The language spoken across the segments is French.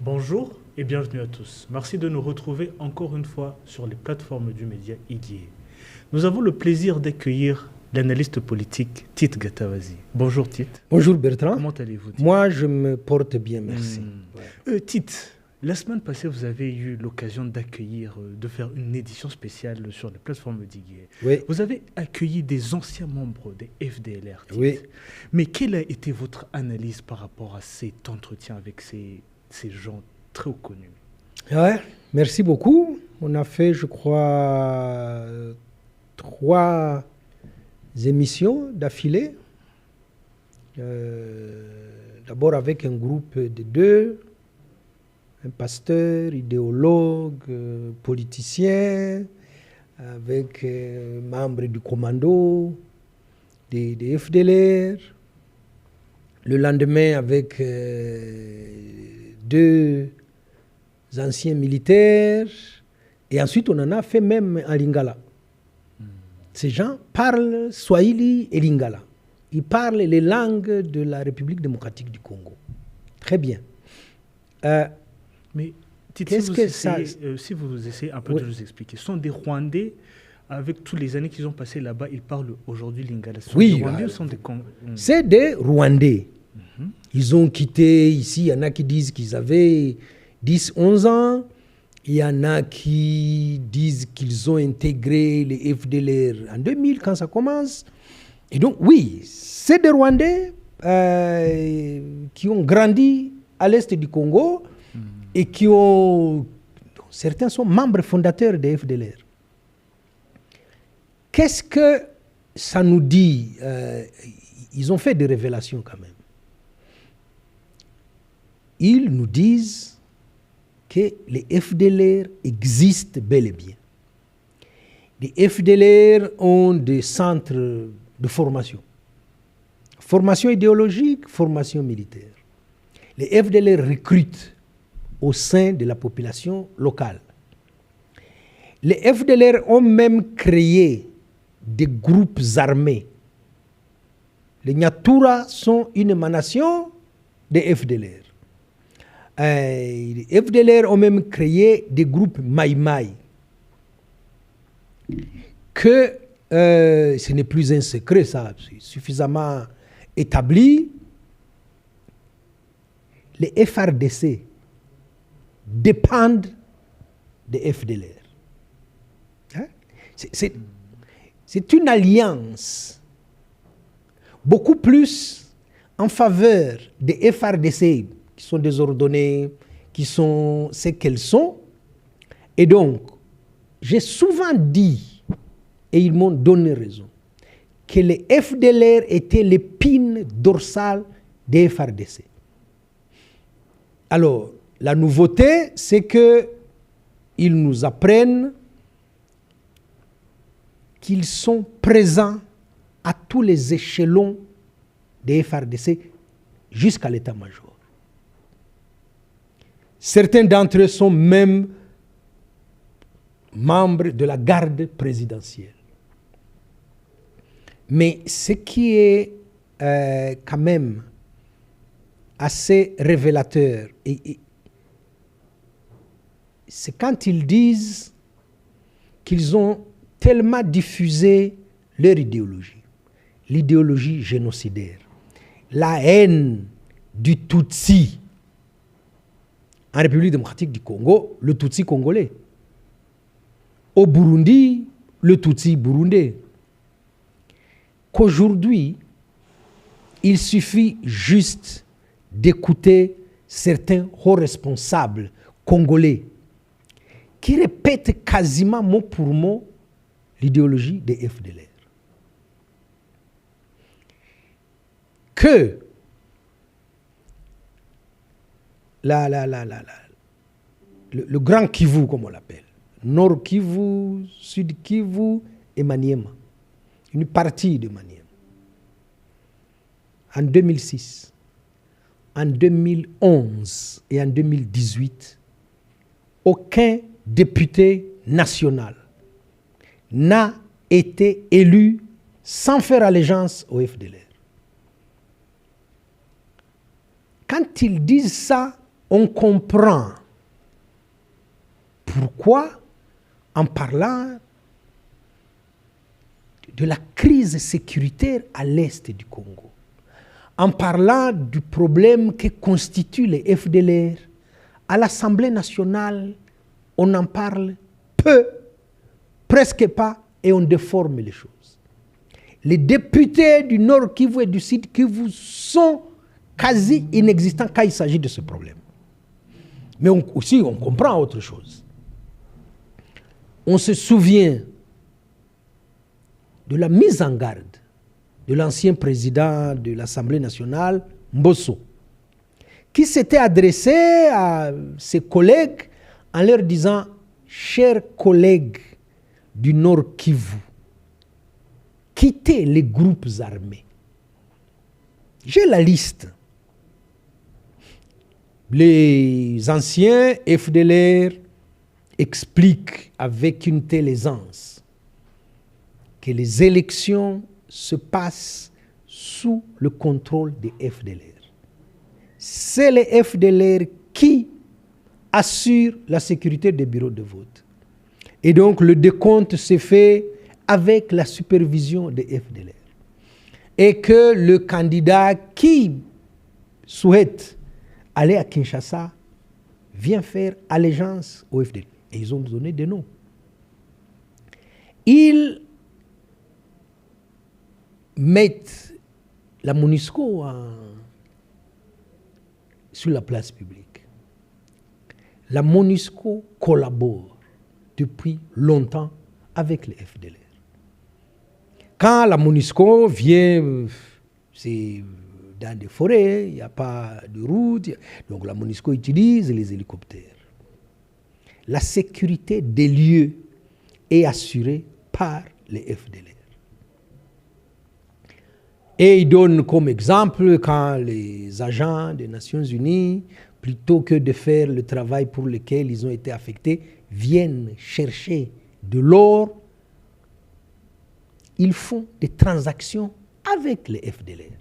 Bonjour et bienvenue à tous. Merci de nous retrouver encore une fois sur les plateformes du média IDIE. Nous avons le plaisir d'accueillir l'analyste politique Tite Gatawazi. Bonjour Tite. Bonjour Bertrand. Comment allez-vous Tite? Moi, je me porte bien, merci. Tite, la semaine passée, vous avez eu l'occasion d'accueillir, de faire une édition spéciale sur les plateformes d'IDIE. Oui. Vous avez accueilli des anciens membres des FDLR, Tite. Oui. Mais quelle a été votre analyse par rapport à cet entretien avec ces gens très connus? Ouais, merci beaucoup. On a fait, je crois, 3 émissions d'affilée. D'abord avec un groupe de 2, un pasteur, idéologue, politicien, avec membre du commando des FDLR. Le lendemain avec 2 anciens militaires. Et ensuite, on en a fait même en Lingala. Ces gens parlent Swahili et Lingala. Ils parlent les langues de la République démocratique du Congo. Très bien. Mais Tite, si vous essayez un peu de nous expliquer, ce sont des Rwandais, avec tous les années qu'ils ont passées là-bas, ils parlent aujourd'hui Lingala. Oui, des Rwandais, sont des c'est des Rwandais. Ils ont quitté ici, il y en a qui disent qu'ils avaient 10-11 ans, il y en a qui disent qu'ils ont intégré les FDLR en 2000 quand ça commence. Et donc oui, c'est des Rwandais qui ont grandi à l'est du Congo et qui ont... Certains sont membres fondateurs des FDLR. Qu'est-ce que ça nous dit? Ils ont fait des révélations quand même. Ils nous disent que les FDLR existent bel et bien. Les FDLR ont des centres de formation. Formation idéologique, formation militaire. Les FDLR recrutent au sein de la population locale. Les FDLR ont même créé des groupes armés. Les Nyatura sont une émanation des FDLR. Les FDLR ont même créé des groupes Maïmaï. Que ce n'est plus un secret, ça, c'est suffisamment établi. Les FRDC dépendent des FDLR. Hein? C'est une alliance beaucoup plus en faveur des FRDC qui sont désordonnées, qui sont ce qu'elles sont. Et donc, j'ai souvent dit, et ils m'ont donné raison, que les FDLR étaient l'épine dorsale des FRDC. Alors, la nouveauté, c'est qu'ils nous apprennent qu'ils sont présents à tous les échelons des FRDC jusqu'à l'état-major. Certains d'entre eux sont même membres de la garde présidentielle. Mais ce qui est quand même assez révélateur, c'est quand ils disent qu'ils ont tellement diffusé leur idéologie, l'idéologie génocidaire, la haine du Tutsi. En République démocratique du Congo, le Tutsi congolais. Au Burundi, le Tutsi burundais. Qu'aujourd'hui, il suffit juste d'écouter certains hauts responsables congolais qui répètent quasiment mot pour mot l'idéologie des FDLR. Que le Grand Kivu, comme on l'appelle, Nord Kivu, Sud Kivu et Maniema, une partie de Maniema, en 2006, en 2011 et en 2018, aucun député national n'a été élu sans faire allégeance au FDLR. Quand ils disent ça, on comprend pourquoi, en parlant de la crise sécuritaire à l'est du Congo, en parlant du problème que constituent les FDLR, à l'Assemblée nationale, on en parle peu, presque pas, et on déforme les choses. Les députés du Nord Kivu et du Sud Kivu sont quasi inexistants quand il s'agit de ce problème. Mais aussi, on comprend autre chose. On se souvient de la mise en garde de l'ancien président de l'Assemblée nationale, Mbosso, qui s'était adressé à ses collègues en leur disant « Chers collègues du Nord Kivu, quittez les groupes armés. » J'ai la liste. Les anciens FDLR expliquent avec une telle aisance que les élections se passent sous le contrôle des FDLR. C'est les FDLR qui assurent la sécurité des bureaux de vote. Et donc le décompte se fait avec la supervision des FDLR. Et que le candidat qui souhaite aller à Kinshasa vient faire allégeance au FDLR. Et ils ont donné des noms. Ils mettent la MONUSCO sur la place publique. La MONUSCO collabore depuis longtemps avec les FDLR. Quand la MONUSCO vient, c'est dans des forêts, il n'y a pas de route, donc la MONUSCO utilise les hélicoptères. La sécurité des lieux est assurée par les FDLR. Et il donne comme exemple quand les agents des Nations Unies, plutôt que de faire le travail pour lequel ils ont été affectés, viennent chercher de l'or, ils font des transactions avec les FDLR.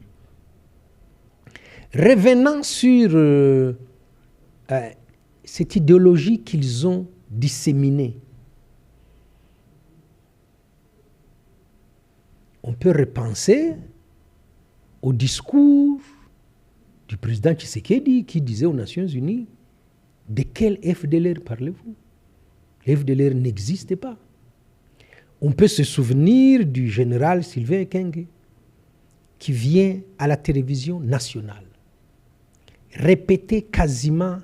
Revenant sur cette idéologie qu'ils ont disséminée, on peut repenser au discours du président Tshisekedi qui disait aux Nations Unies « De quel FDLR parlez-vous » Les FDLR n'existent pas. On peut se souvenir du général Sylvain Ekenge qui vient à la télévision nationale répéter quasiment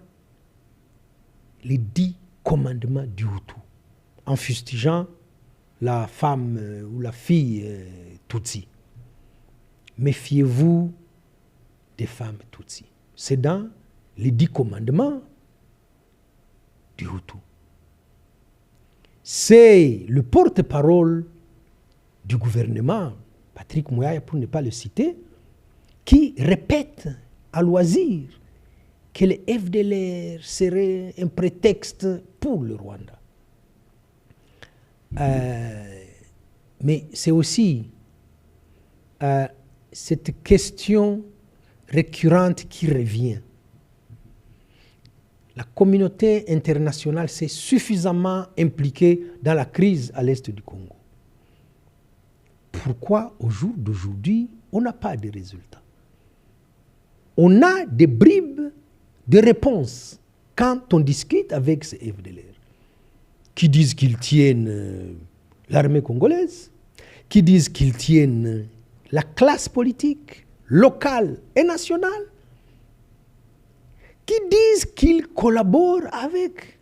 les 10 commandements du Hutu en fustigeant la femme ou la fille Tutsi. Méfiez-vous des femmes Tutsi. C'est dans les 10 commandements du Hutu. C'est le porte-parole du gouvernement, Patrick Muyaya pour ne pas le citer, qui répète à loisir que le FDLR serait un prétexte pour le Rwanda. Mais c'est aussi cette question récurrente qui revient. La communauté internationale s'est suffisamment impliquée dans la crise à l'est du Congo. Pourquoi au jour d'aujourd'hui, on n'a pas de résultats? On a des bribes de réponses quand on discute avec ces FDLR qui disent qu'ils tiennent l'armée congolaise, qui disent qu'ils tiennent la classe politique locale et nationale, qui disent qu'ils collaborent avec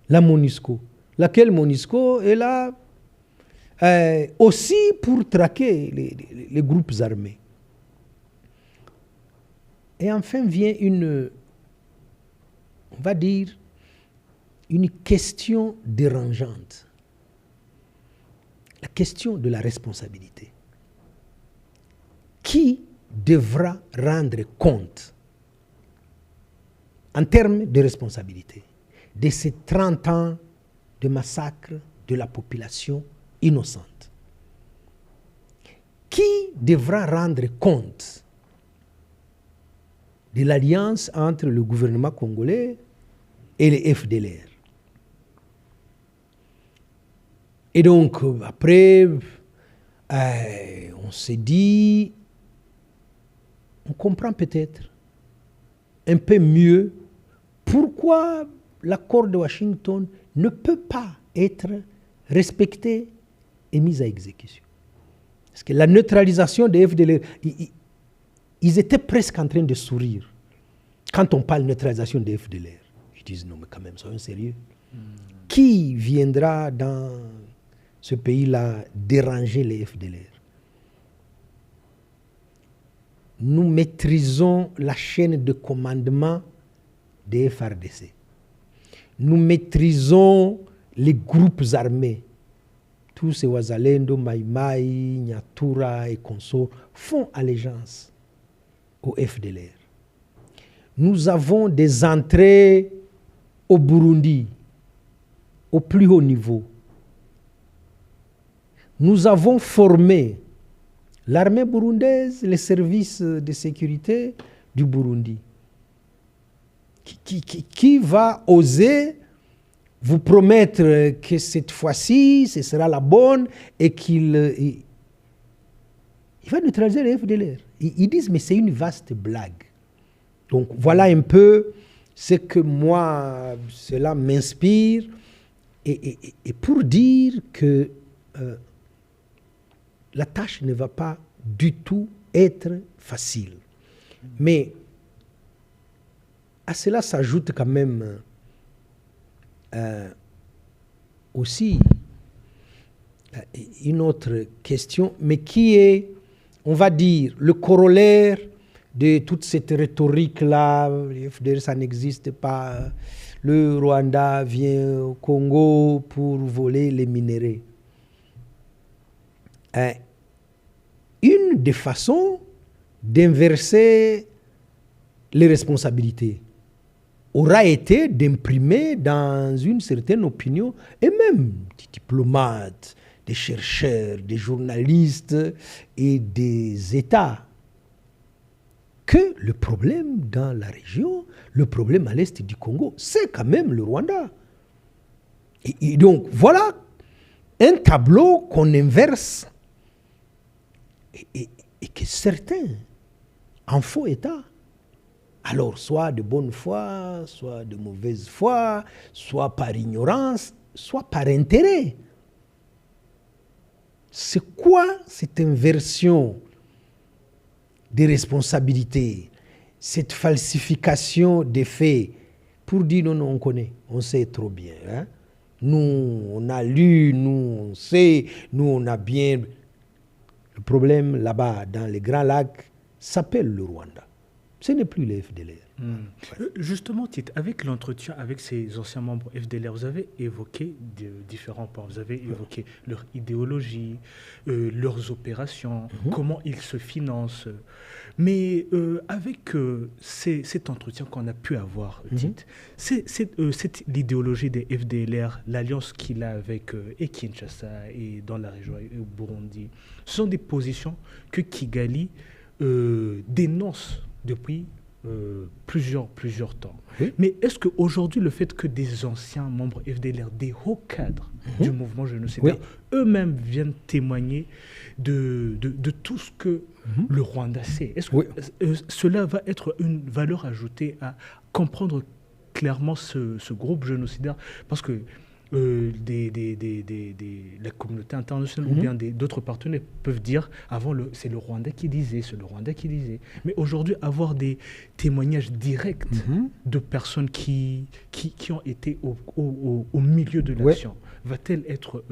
la MONUSCO, laquelle MONUSCO est là aussi pour traquer les groupes armés. Et enfin vient on va dire, une question dérangeante. La question de la responsabilité. Qui devra rendre compte en termes de responsabilité de ces 30 ans de massacre de la population innocente? Qui devra rendre compte de l'alliance entre le gouvernement congolais et les FDLR. Et donc, après, on s'est dit, on comprend peut-être un peu mieux pourquoi l'accord de Washington ne peut pas être respecté et mis à exécution. Parce que la neutralisation des FDLR, ils étaient presque en train de sourire quand on parle de neutralisation des FDLR. Ils disent non, mais quand même, soyons sérieux. Qui viendra dans ce pays-là déranger les FDLR? Nous maîtrisons la chaîne de commandement des FRDC. Nous maîtrisons les groupes armés. Tous ces Wazalendo, Maïmaï, Nyatura et consorts font allégeance au FDLR. Nous avons des entrées au Burundi, au plus haut niveau. Nous avons formé l'armée burundaise, les services de sécurité du Burundi. Qui va oser vous promettre que cette fois-ci, ce sera la bonne et qu'il va neutraliser les FDLR. Ils disent, mais c'est une vaste blague. Donc voilà un peu ce que moi, cela m'inspire. Et pour dire que la tâche ne va pas du tout être facile. Mais à cela s'ajoute quand même aussi une autre question, mais qui est, on va dire, le corollaire de toute cette rhétorique-là. Les FDLR, ça n'existe pas. Le Rwanda vient au Congo pour voler les minéraux. Une des façons d'inverser les responsabilités aura été d'imprimer dans une certaine opinion, et même des diplomates, des chercheurs, des journalistes et des États, que le problème dans la région, le problème à l'est du Congo, c'est quand même le Rwanda. Et donc, voilà un tableau qu'on inverse et que certains en faux état, alors soit de bonne foi, soit de mauvaise foi, soit par ignorance, soit par intérêt. C'est quoi cette inversion des responsabilités, cette falsification des faits pour dire non, non, on connaît, on sait trop bien. Hein? Nous, on a lu, nous, on sait, nous, on a bien... Le problème là-bas, dans les Grands Lacs, s'appelle le Rwanda. Ce n'est plus les FDLR. Ouais. Justement, Tite, avec l'entretien avec ces anciens membres FDLR, vous avez évoqué différents points. Vous avez évoqué leur idéologie, leurs opérations, comment ils se financent. Mais avec cet entretien qu'on a pu avoir, Tite, l'idéologie des FDLR, l'alliance qu'il a avec et Kinshasa et dans la région et au Burundi, ce sont des positions que Kigali dénonce depuis plusieurs temps. Oui. Mais est-ce qu'aujourd'hui, le fait que des anciens membres FDLR, des hauts cadres du mouvement génocidaire, eux-mêmes viennent témoigner de tout ce que le Rwanda sait, est-ce que cela va être une valeur ajoutée à comprendre clairement ce groupe génocidaire? Parce que la communauté internationale ou bien d'autres partenaires peuvent dire avant c'est le Rwanda qui disait, c'est le Rwanda qui disait. Mais aujourd'hui, avoir des témoignages directs de personnes qui ont été au milieu de l'action, va-t-elle être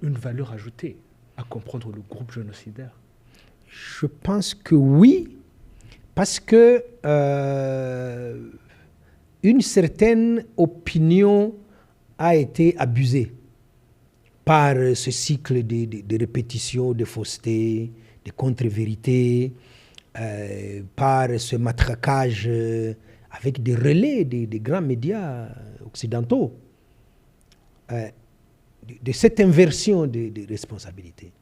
une valeur ajoutée à comprendre le groupe génocidaire? Je pense que oui, parce que une certaine opinion a été abusé par ce cycle de répétition, de fausseté, de contre-vérité, par ce matraquage avec des relais des grands médias occidentaux, de cette inversion de responsabilité,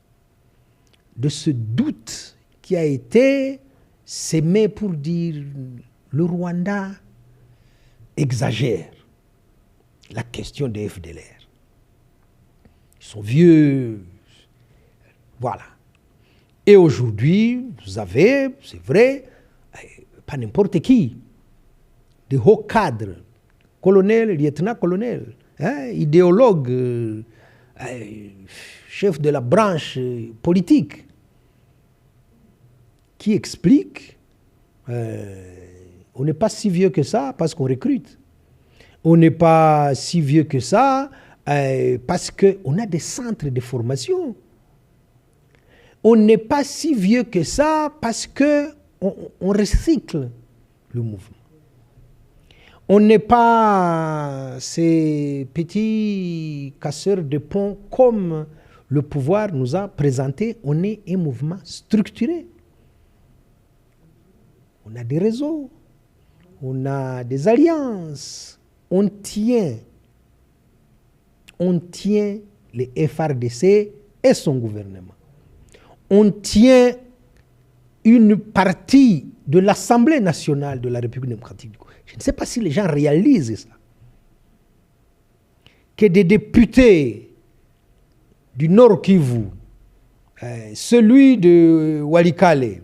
de ce doute qui a été s'aimer pour dire le Rwanda exagère la question des FDLR. Ils sont vieux. Voilà. Et aujourd'hui, vous avez, c'est vrai, pas n'importe qui, des hauts cadres, colonels, lieutenants-colonels, idéologues, chefs de la branche politique, qui expliquent on n'est pas si vieux que ça parce qu'on recrute. On n'est pas si vieux que ça parce qu'on a des centres de formation. On n'est pas si vieux que ça parce qu'on recycle le mouvement. On n'est pas ces petits casseurs de ponts comme le pouvoir nous a présenté. On est un mouvement structuré. On a des réseaux, on a des alliances, on tient les FRDC et son gouvernement. On tient une partie de l'Assemblée nationale de la République démocratique du Congo. Je ne sais pas si les gens réalisent ça. Que des députés du Nord Kivu, celui de Walikale,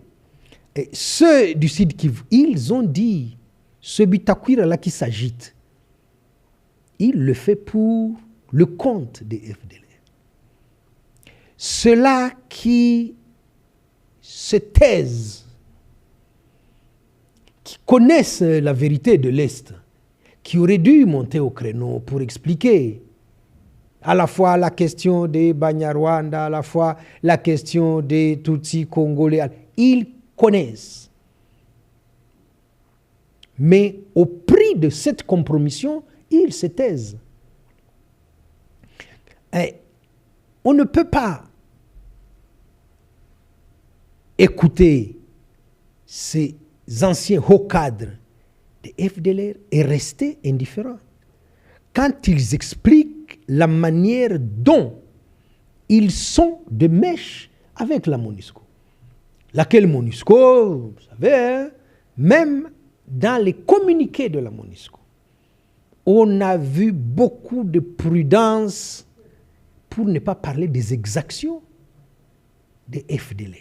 et ceux du Sud Kivu, ils ont dit, ce Bitakwira-là qui s'agite, il le fait pour le compte des FDLR. Ceux-là qui se taisent, qui connaissent la vérité de l'Est, qui auraient dû monter au créneau pour expliquer à la fois la question des Banyarwanda, à la fois la question des Tutsis congolais. Ils connaissent. Mais au prix de cette compromission, ils se taisent. Et on ne peut pas écouter ces anciens hauts cadres de FDLR et rester indifférents. Quand ils expliquent la manière dont ils sont de mèche avec la MONUSCO. Laquelle MONUSCO, vous savez, hein, même dans les communiqués de la MONUSCO, on a vu beaucoup de prudence pour ne pas parler des exactions des FDLR.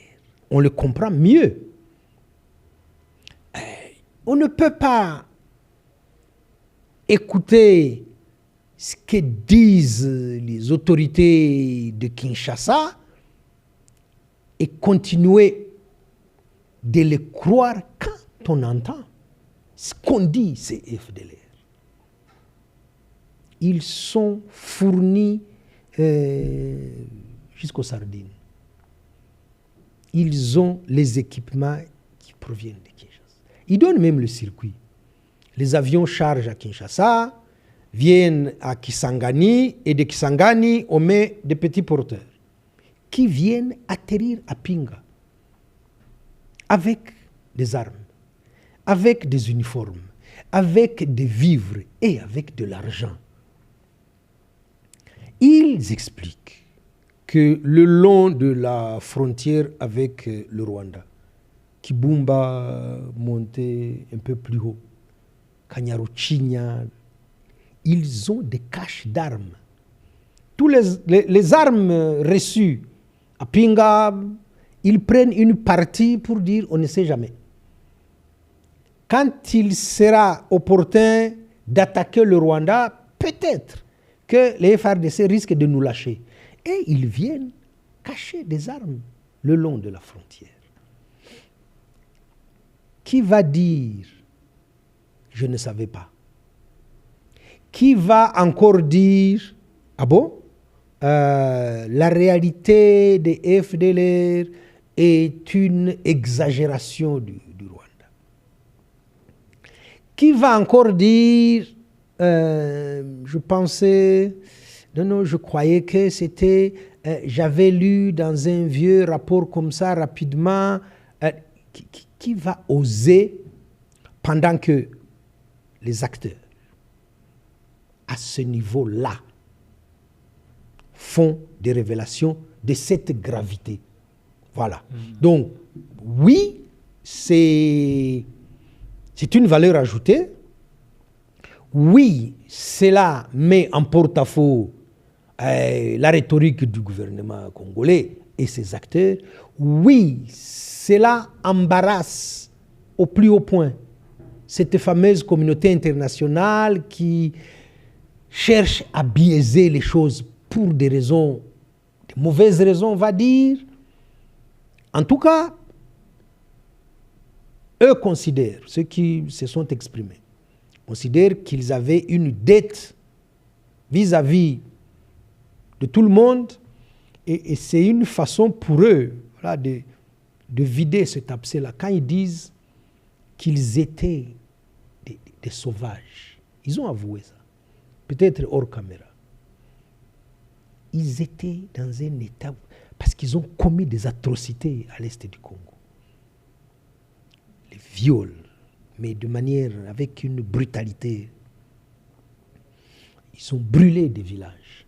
On le comprend mieux. On ne peut pas écouter ce que disent les autorités de Kinshasa et continuer de les croire quand on entend ce qu'on dit, ces FDLR. Ils sont fournis jusqu'aux sardines. Ils ont les équipements qui proviennent de Kinshasa. Ils donnent même le circuit. Les avions chargent à Kinshasa, viennent à Kisangani, et de Kisangani, on met des petits porteurs qui viennent atterrir à Pinga avec des armes, avec des uniformes, avec des vivres et avec de l'argent. Ils expliquent que le long de la frontière avec le Rwanda, Kibumba montait un peu plus haut, Kanyaruchinya, ils ont des caches d'armes. Tous les armes reçues à Pinga, ils prennent une partie pour dire on ne sait jamais. Quand il sera opportun d'attaquer le Rwanda, peut-être que les FARDC risquent de nous lâcher. Et ils viennent cacher des armes le long de la frontière. Qui va dire « je ne savais pas » Qui va encore dire « ah bon, la réalité des FDLR est une exagération du Rwanda » Qui va encore dire je pensais, non, je croyais que c'était, j'avais lu dans un vieux rapport comme ça rapidement, qui va oser pendant que les acteurs à ce niveau-là font des révélations de cette gravité. Voilà. Donc, oui, c'est une valeur ajoutée. Oui, cela met en porte-à-faux la rhétorique du gouvernement congolais et ses acteurs. Oui, cela embarrasse au plus haut point cette fameuse communauté internationale qui cherche à biaiser les choses pour des raisons, des mauvaises raisons, on va dire. En tout cas, eux considèrent, ceux qui se sont exprimés, considèrent qu'ils avaient une dette vis-à-vis de tout le monde, et c'est une façon pour eux, voilà, de vider cet abcès-là. Quand ils disent qu'ils étaient des sauvages, ils ont avoué ça, peut-être hors caméra. Ils étaient dans un état, parce qu'ils ont commis des atrocités à l'est du Congo. Les viols, mais de manière, avec une brutalité. Ils ont brûlé des villages.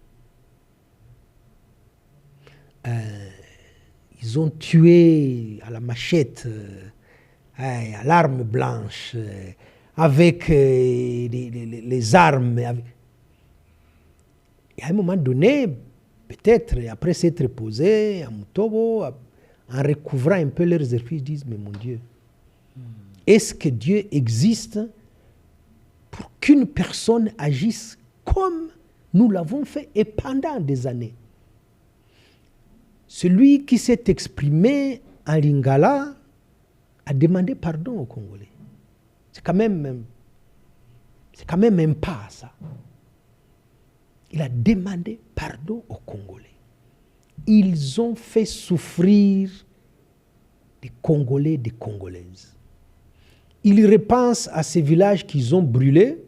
Ils ont tué à la machette, à l'arme blanche, avec les armes. Et à un moment donné, peut-être, après s'être posés à Mutobo, en recouvrant un peu leurs esprits, ils disent, mais mon Dieu, est-ce que Dieu existe pour qu'une personne agisse comme nous l'avons fait et pendant des années? Celui qui s'est exprimé en lingala a demandé pardon aux Congolais. C'est quand même un pas, ça. Il a demandé pardon aux Congolais. Ils ont fait souffrir des Congolais, des Congolaises. Ils repensent à ces villages qu'ils ont brûlés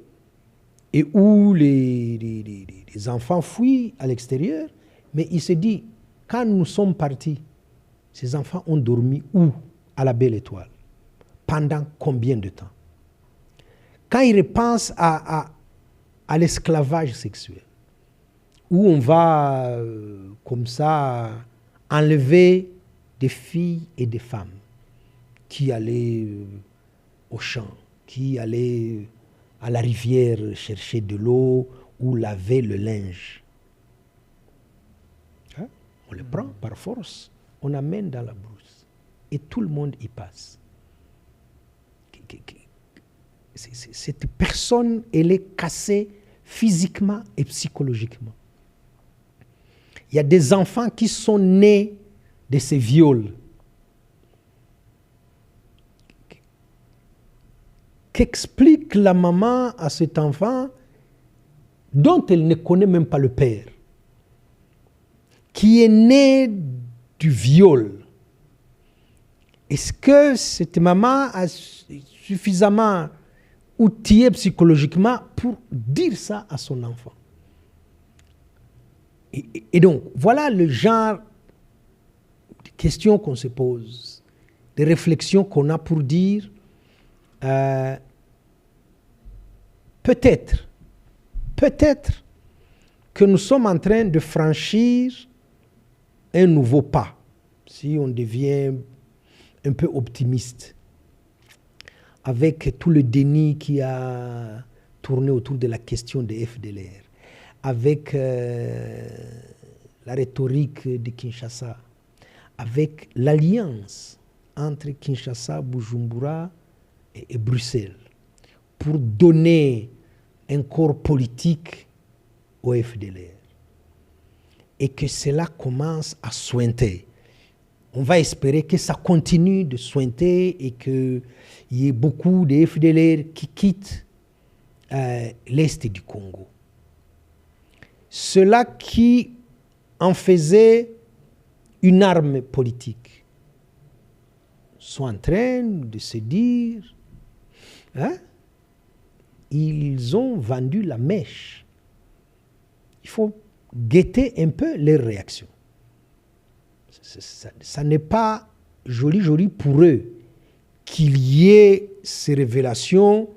et où les enfants fuient à l'extérieur, mais il se dit, quand nous sommes partis, ces enfants ont dormi où? À la Belle Étoile. Pendant combien de temps? Quand ils repensent à l'esclavage sexuel, où on va comme ça enlever des filles et des femmes qui allaient au champ, qui allaient à la rivière chercher de l'eau ou laver le linge. Hein? On les prend par force, on amène dans la brousse et tout le monde y passe. Cette personne, elle est cassée physiquement et psychologiquement. Il y a des enfants qui sont nés de ces viols. Qu'explique la maman à cet enfant dont elle ne connaît même pas le père, qui est né du viol? Est-ce que cette maman a suffisamment outillé psychologiquement pour dire ça à son enfant? Et donc, voilà le genre de questions qu'on se pose, de réflexions qu'on a pour dire peut-être que nous sommes en train de franchir un nouveau pas, si on devient un peu optimiste, avec tout le déni qui a tourné autour de la question des FDLR, avec la rhétorique de Kinshasa, avec l'alliance entre Kinshasa, Bujumbura et Bruxelles, pour donner un corps politique au FDLR. Et que cela commence à sointer. On va espérer que ça continue de sointer et qu'il y ait beaucoup de FDLR qui quittent l'Est du Congo. Ceux-là qui en faisaient une arme politique sont en train de se dire, hein, ils ont vendu la mèche. Il faut guetter un peu les réactions. Ça n'est pas joli pour eux qu'il y ait ces révélations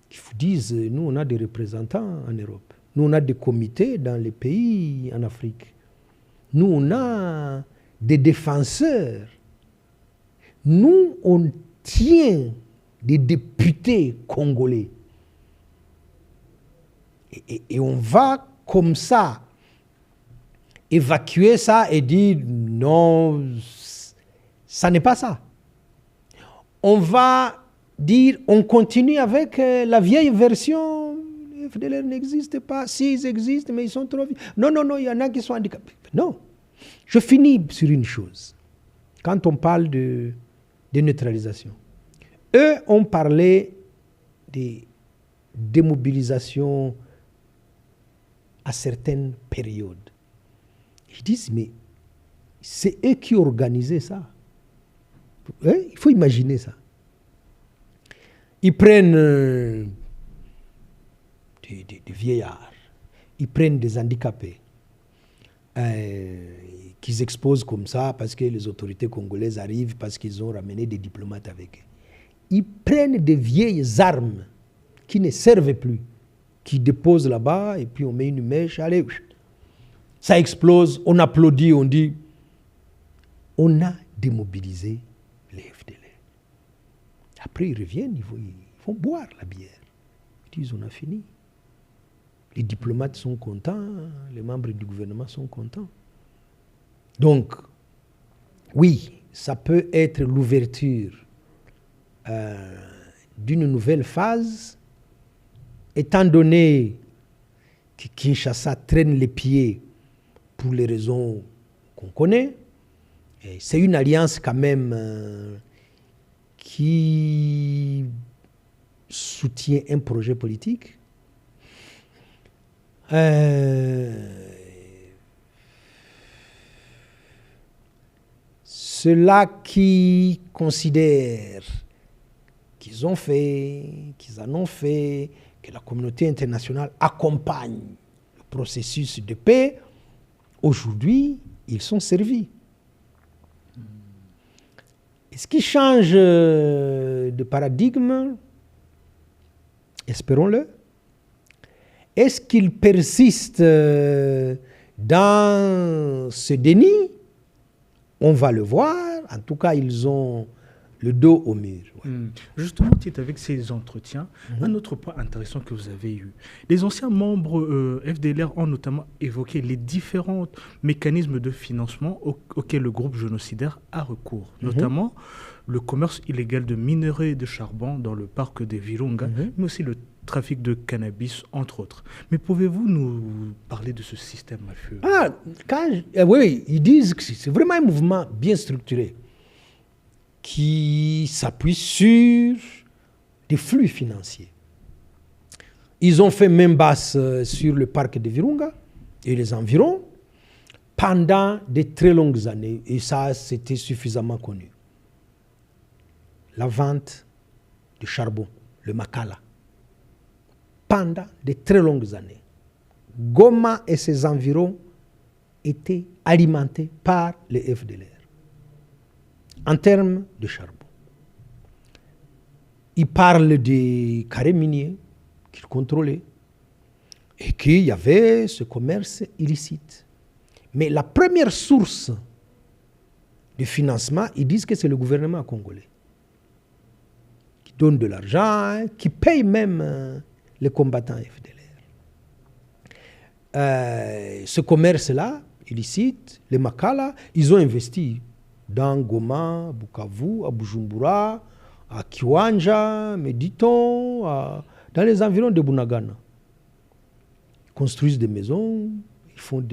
qui vous disent, nous on a des représentants en Europe. Nous, on a des comités dans les pays en Afrique. Nous, on a des défenseurs. nous, on tient des députés congolais. Et on va comme ça évacuer ça et dire non, ça n'est pas ça. On va dire, on continue avec la vieille version. Les FDLR n'existent pas. Si, ils existent, mais ils sont trop vieux. Non, il y en a qui sont handicapés. Non. Je finis sur une chose. Quand on parle de neutralisation, eux ont parlé des démobilisations à certaines périodes. Ils disent, mais c'est eux qui organisaient ça. Il faut imaginer ça. Ils prennent des vieillards, ils prennent des handicapés, qu'ils exposent comme ça parce que les autorités congolaises arrivent, parce qu'ils ont ramené des diplomates avec eux. Ils prennent des vieilles armes qui ne servent plus, qui déposent là-bas, et puis on met une mèche, allez, ça explose, on applaudit, on dit, on a démobilisé les FDLR. Après, ils reviennent, ils vont boire la bière. Ils disent, on a fini. Les diplomates sont contents, les membres du gouvernement sont contents. Donc, oui, ça peut être l'ouverture d'une nouvelle phase, étant donné que Kinshasa traîne les pieds pour les raisons qu'on connaît. Et c'est une alliance quand même qui soutient un projet politique. Ceux-là qui considèrent qu'ils ont fait, qu'ils en ont fait, que la communauté internationale accompagne le processus de paix, aujourd'hui, ils sont servis. Est-ce qu'ils changent de paradigme? Espérons-le. Est-ce qu'ils persistent dans ce déni? On va le voir. En tout cas, ils ont le dos au mur. Ouais. Justement, avec ces entretiens, un autre point intéressant que vous avez eu. Les anciens membres FDLR ont notamment évoqué les différents mécanismes de financement auxquels le groupe génocidaire a recours, notamment le commerce illégal de minerais de charbon dans le parc de Virunga, mais aussi le trafic de cannabis, entre autres. Mais pouvez-vous nous parler de ce système mafieux? Oui, ils disent que c'est vraiment un mouvement bien structuré qui s'appuie sur des flux financiers. Ils ont fait main basse sur le parc de Virunga et les environs pendant de très longues années, et ça, c'était suffisamment connu. La vente de charbon, le Makala, pendant de très longues années. Goma et ses environs étaient alimentés par les FDLR en termes de charbon. Ils parlent des carrés miniers qu'ils contrôlaient et qu'il y avait ce commerce illicite. Mais la première source de financement, ils disent que c'est le gouvernement congolais qui donne de l'argent, qui paye même les combattants FDLR. Ce commerce-là, illicite, les Makala, ils ont investi dans Goma, Bukavu, à Bujumbura, à Kiwanja, Mediton, dans les environs de Bunagana. Ils construisent des maisons, ils font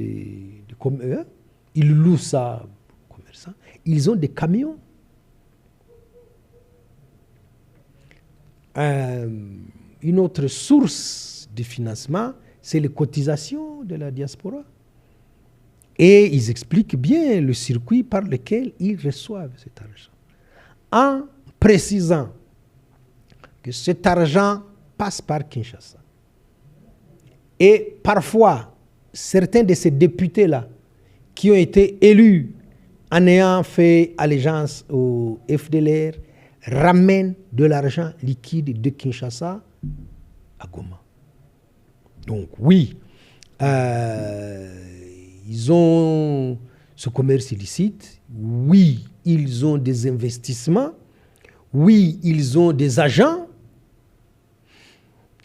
ils louent ça aux commerçants. Ils ont des camions. Une autre source de financement, c'est les cotisations de la diaspora. Et ils expliquent bien le circuit par lequel ils reçoivent cet argent, en précisant que cet argent passe par Kinshasa. Et parfois, certains de ces députés-là, qui ont été élus en ayant fait allégeance au FDLR, ramènent de l'argent liquide de Kinshasa à Goma. Donc oui, ils ont ce commerce illicite. Oui, ils ont des investissements. Oui, ils ont des agents.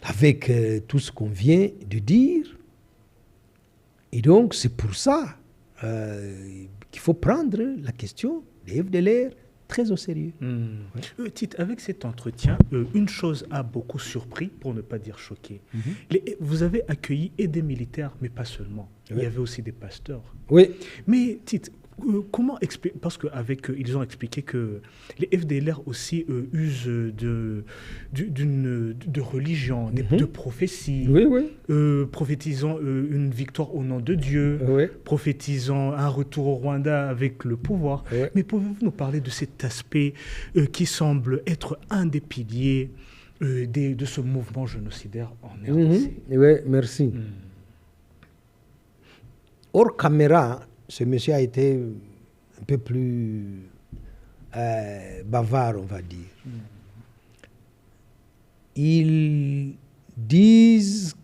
Avec tout ce qu'on vient de dire. Et donc, c'est pour ça qu'il faut prendre la question des FDLR très au sérieux. Ouais. Tite, avec cet entretien, une chose a beaucoup surpris, pour ne pas dire choqué. Vous avez accueilli et des militaires, mais pas seulement. Oui. Il y avait aussi des pasteurs. Oui. Mais Tite, comment expliquer, parce qu'ils ont expliqué que les FDLR aussi usent de religion, de prophéties, prophétisant une victoire au nom de Dieu, prophétisant un retour au Rwanda avec le pouvoir. Mais pouvez-vous nous parler de cet aspect qui semble être un des piliers de ce mouvement génocidaire en RDC? Oui, merci. Hors caméra, ce monsieur a été un peu plus bavard, on va dire. Ils disent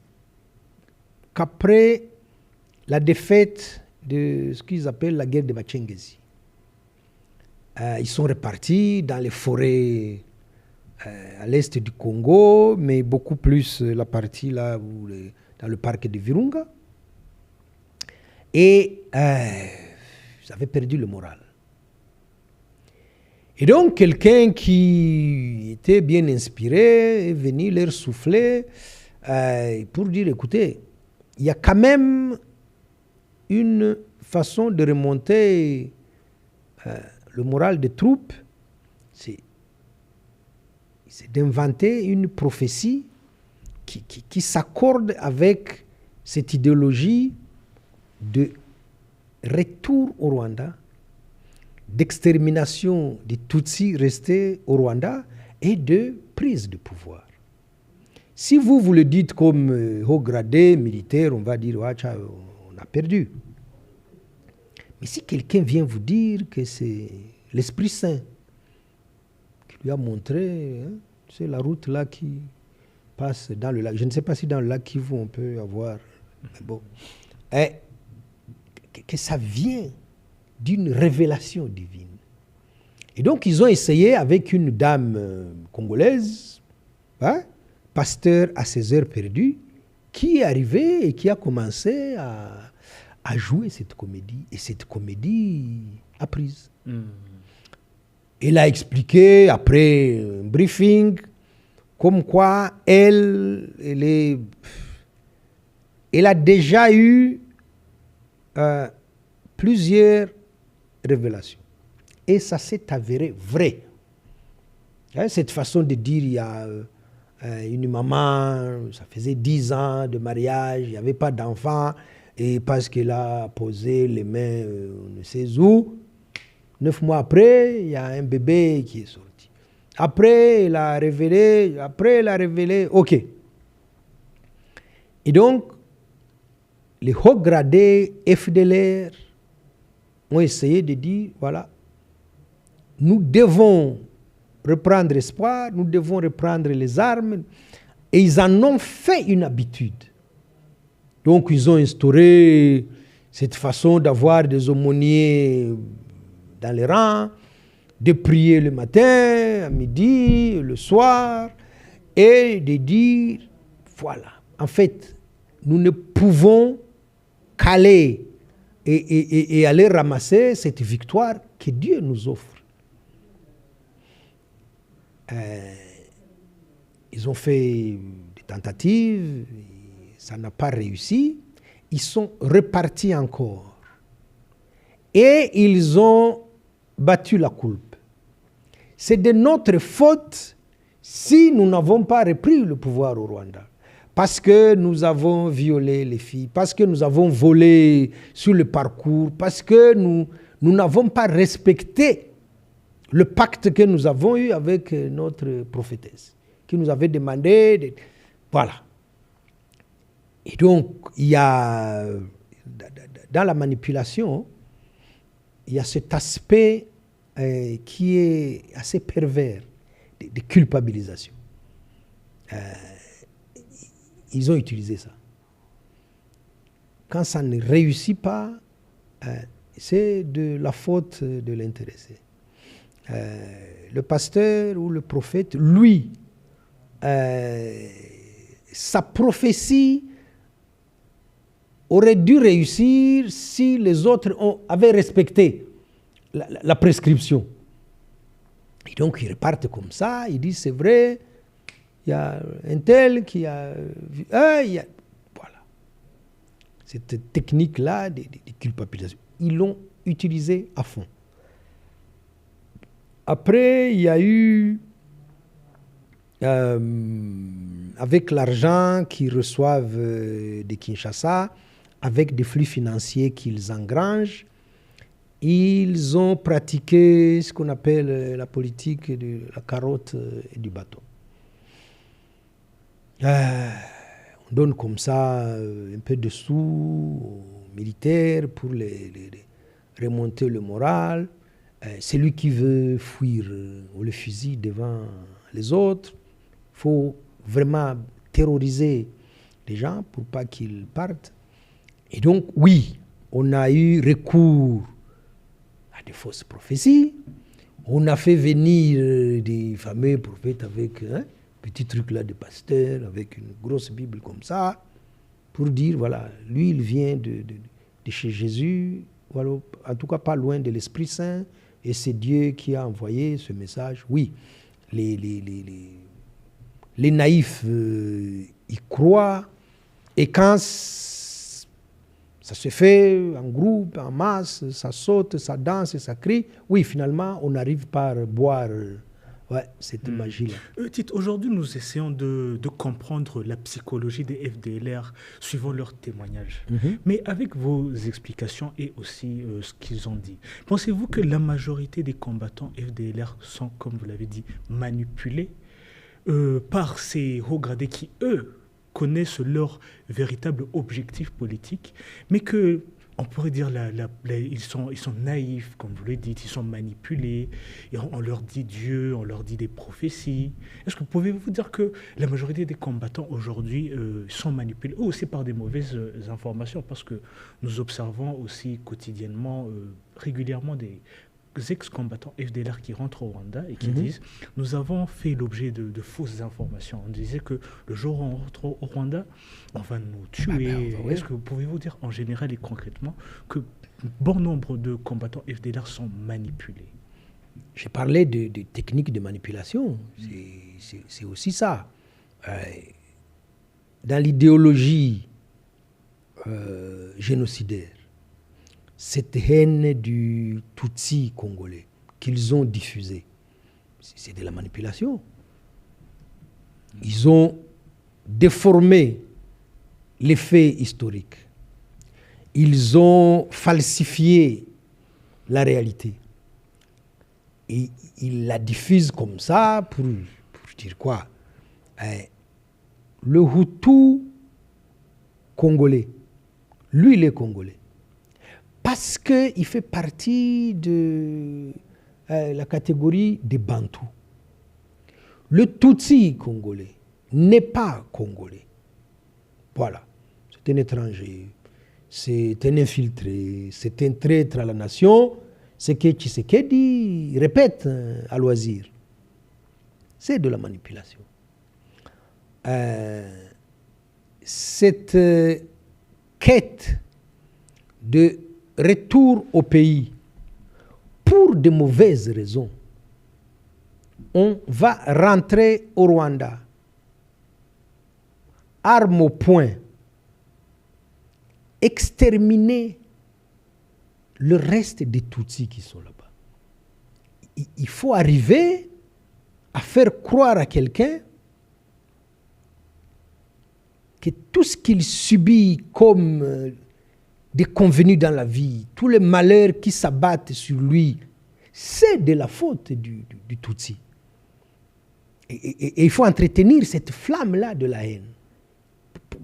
qu'après la défaite de ce qu'ils appellent la guerre de Bachengezi, ils sont repartis dans les forêts à l'est du Congo, mais beaucoup plus la partie là dans le parc de Virunga. Et ils avaient perdu le moral. Et donc, quelqu'un qui était bien inspiré est venu leur souffler pour dire, écoutez, il y a quand même une façon de remonter le moral des troupes, c'est d'inventer une prophétie qui s'accorde avec cette idéologie de retour au Rwanda, d'extermination des Tutsis restés au Rwanda et de prise de pouvoir. Si vous le dites comme haut gradé, militaire, on va dire on a perdu. Mais si quelqu'un vient vous dire que c'est l'Esprit Saint qui lui a montré, c'est la route là qui passe dans le lac. Je ne sais pas si dans le lac Kivu on peut avoir. Bon. Que ça vient d'une révélation divine. Et donc, ils ont essayé avec une dame congolaise, pasteur à ses heures perdues, qui est arrivée et qui a commencé à jouer cette comédie. Et cette comédie a prise. Elle a expliqué, après un briefing, comme quoi elle a déjà eu plusieurs révélations. Et ça s'est avéré vrai. Cette façon de dire, il y a une maman, ça faisait 10 ans de mariage, il n'y avait pas d'enfant, et parce qu'elle a posé les mains, on ne sait où, 9 mois après, il y a un bébé qui est sorti. Après, elle a révélé, ok. Et donc, les hauts gradés FDLR ont essayé de dire, voilà, nous devons reprendre espoir, nous devons reprendre les armes, et ils en ont fait une habitude. Donc ils ont instauré cette façon d'avoir des aumôniers dans les rangs, de prier le matin, à midi, le soir, et de dire, voilà, en fait, nous ne pouvons qu'aller et aller ramasser cette victoire que Dieu nous offre. Ils ont fait des tentatives, ça n'a pas réussi. Ils sont repartis encore. Et ils ont battu la coulpe. C'est de notre faute si nous n'avons pas repris le pouvoir au Rwanda. Parce que nous avons violé les filles, parce que nous avons volé sur le parcours, parce que nous n'avons pas respecté le pacte que nous avons eu avec notre prophétesse, qui nous avait demandé Voilà. Et donc, il y a, dans la manipulation, il y a cet aspect qui est assez pervers de culpabilisation. Ils ont utilisé ça. Quand ça ne réussit pas, c'est de la faute de l'intéressé. le pasteur ou le prophète, lui, sa prophétie aurait dû réussir si les autres avaient respecté la prescription. Et donc, ils repartent comme ça, ils disent, c'est vrai, il y a un tel qui a vu... voilà. Cette technique-là de culpabilisation, ils l'ont utilisée à fond. Après, il y a eu, avec l'argent qu'ils reçoivent de Kinshasa, avec des flux financiers qu'ils engrangent, ils ont pratiqué ce qu'on appelle la politique de la carotte et du bâton. On donne comme ça un peu de sous aux militaires pour les remonter le moral. Celui qui veut fuir, on le fusille devant les autres. Il faut vraiment terroriser les gens pour pas qu'ils partent. Et donc, oui, on a eu recours à des fausses prophéties. On a fait venir des fameux prophètes avec un petit truc là de pasteur, avec une grosse Bible comme ça, pour dire, voilà, lui, il vient de chez Jésus, voilà, en tout cas pas loin de l'Esprit Saint, et c'est Dieu qui a envoyé ce message. Oui, les naïfs y croient, et quand ça se fait en groupe, en masse, ça saute, ça danse, ça crie, oui, finalement, on arrive par boire cette magie-là. Tite, aujourd'hui, nous essayons de comprendre la psychologie des FDLR suivant leurs témoignages. Mais avec vos explications et aussi ce qu'ils ont dit, pensez-vous que la majorité des combattants FDLR sont, comme vous l'avez dit, manipulés par ces hauts gradés qui, eux, connaissent leur véritable objectif politique, mais que on pourrait dire ils sont naïfs, comme vous le dites, ils sont manipulés, et on leur dit Dieu, on leur dit des prophéties. Est-ce que pouvez-vous dire que la majorité des combattants aujourd'hui sont manipulés, eux aussi par des mauvaises informations, parce que nous observons aussi quotidiennement, régulièrement des ex-combattants FDLR qui rentrent au Rwanda et qui disent « Nous avons fait l'objet de fausses informations. On disait que le jour où on rentre au Rwanda, on va nous tuer. » Est-ce que pouvez-vous dire en général et concrètement que bon nombre de combattants FDLR sont manipulés? J'ai parlé de techniques de manipulation. C'est aussi ça. Dans l'idéologie génocidaire, cette haine du Tutsi congolais qu'ils ont diffusée, c'est de la manipulation. Ils ont déformé les faits historiques. Ils ont falsifié la réalité. Et ils la diffusent comme ça pour dire quoi? Le Hutu congolais, lui il est congolais. Parce qu'il fait partie de la catégorie des Bantous. Le Tutsi congolais n'est pas congolais. Voilà. C'est un étranger, c'est un infiltré, c'est un traître à la nation. Ce que Tshisekedi répète à loisir. C'est de la manipulation. Cette quête de retour au pays pour de mauvaises raisons, on va rentrer au Rwanda, armes au poing, exterminer le reste des Tutsis qui sont là-bas. Il faut arriver à faire croire à quelqu'un que tout ce qu'il subit comme des convenus dans la vie, tous les malheurs qui s'abattent sur lui, c'est de la faute du Tutsi. Et il faut entretenir cette flamme-là de la haine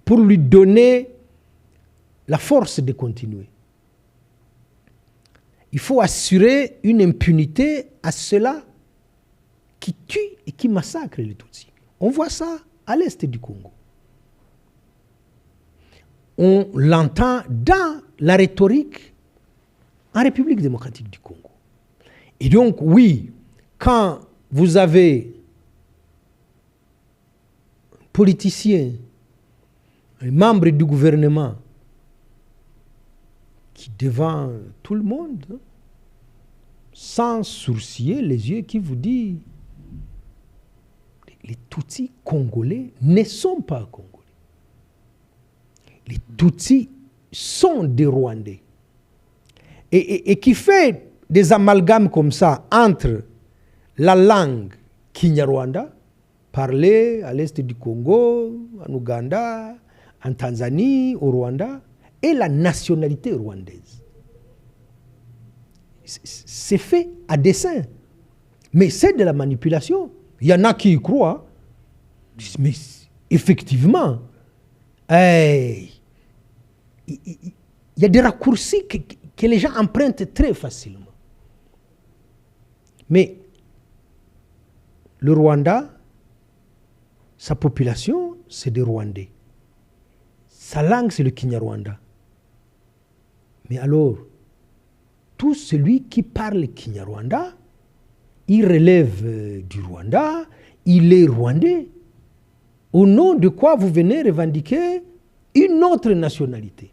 pour lui donner la force de continuer. Il faut assurer une impunité à ceux-là qui tuent et qui massacrent les Tutsis. On voit ça à l'est du Congo. On l'entend dans la rhétorique en République démocratique du Congo. Et donc, oui, quand vous avez un politicien, un membre du gouvernement qui devant tout le monde, sans sourciller les yeux, qui vous dit les Tutsis congolais ne sont pas congolais. Les Tutsis sont des Rwandais. Et qui fait des amalgames comme ça entre la langue Kinyarwanda, parlée à l'est du Congo, en Ouganda, en Tanzanie, au Rwanda, et la nationalité rwandaise. C'est fait à dessein. Mais c'est de la manipulation. Il y en a qui y croient. Mais effectivement, il y a des raccourcis que les gens empruntent très facilement. Mais le Rwanda, sa population, c'est des Rwandais. Sa langue, c'est le Kinyarwanda. Mais alors, tout celui qui parle Kinyarwanda, il relève du Rwanda, il est Rwandais. Au nom de quoi vous venez revendiquer une autre nationalité?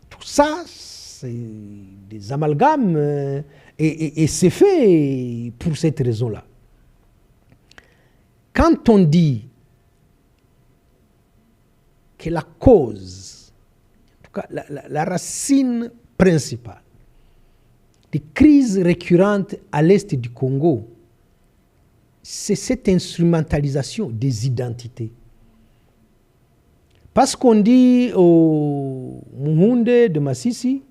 Tout ça, c'est des amalgames et c'est fait pour cette raison-là. Quand on dit que la cause, en tout cas la racine principale des crises récurrentes à l'est du Congo, c'est cette instrumentalisation des identités. Parce qu'on dit au Muhunde de Masisi,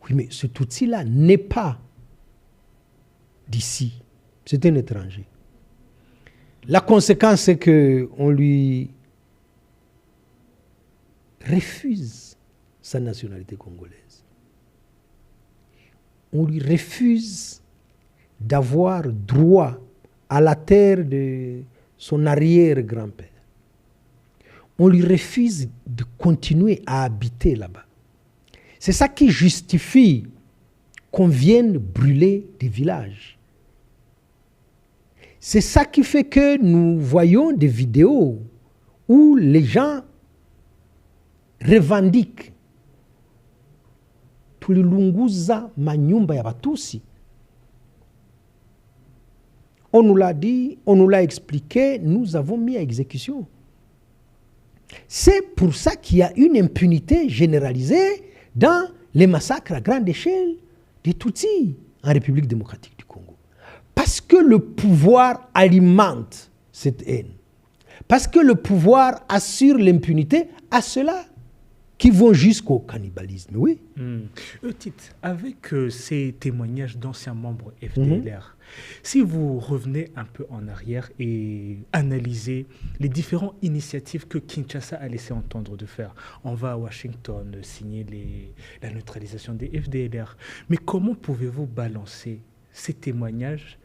oui, mais ce Tutsi-là n'est pas d'ici, c'est un étranger. La conséquence, c'est qu'on lui refuse sa nationalité congolaise. On lui refuse d'avoir droit à la terre de son arrière-grand-père. On lui refuse de continuer à habiter là-bas. C'est ça qui justifie qu'on vienne brûler des villages. C'est ça qui fait que nous voyons des vidéos où les gens revendiquent tulilunguza manyumba ya Batusi. On nous l'a dit, on nous l'a expliqué, nous avons mis à exécution. C'est pour ça qu'il y a une impunité généralisée dans les massacres à grande échelle des Tutsis en République démocratique du Congo. Parce que le pouvoir alimente cette haine. Parce que le pouvoir assure l'impunité à ceux-là qui vont jusqu'au cannibalisme, oui. Tite, avec ces témoignages d'anciens membres FDLR, si vous revenez un peu en arrière et analysez les différentes initiatives que Kinshasa a laissé entendre de faire, on va à Washington signer la neutralisation des FDLR, mais comment pouvez-vous balancer ces témoignages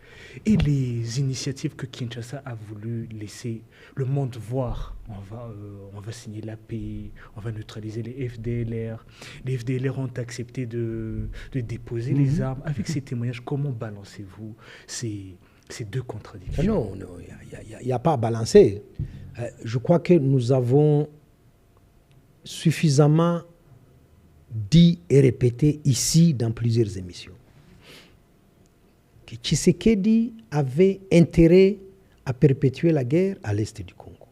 et les initiatives que Kinshasa a voulu laisser le monde voir? On va signer la paix, on va neutraliser les FDLR. Les FDLR ont accepté de déposer les armes. Avec ces témoignages, comment balancez-vous ces deux contradictions? Non, il n'y a pas à balancer. Je crois que nous avons suffisamment dit et répété ici dans plusieurs émissions que Tshisekedi avait intérêt à perpétuer la guerre à l'est du Congo,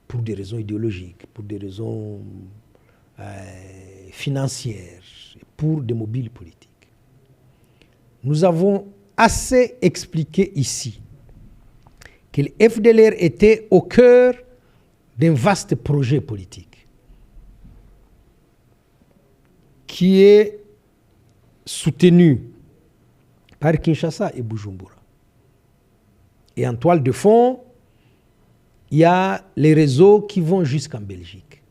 pour des raisons idéologiques, pour des raisons financières, pour des mobiles politiques. Nous avons assez expliqué ici que le FDLR était au cœur d'un vaste projet politique qui est soutenu par Kinshasa et Bujumbura. Et en toile de fond, il y a les réseaux qui vont jusqu'en Belgique.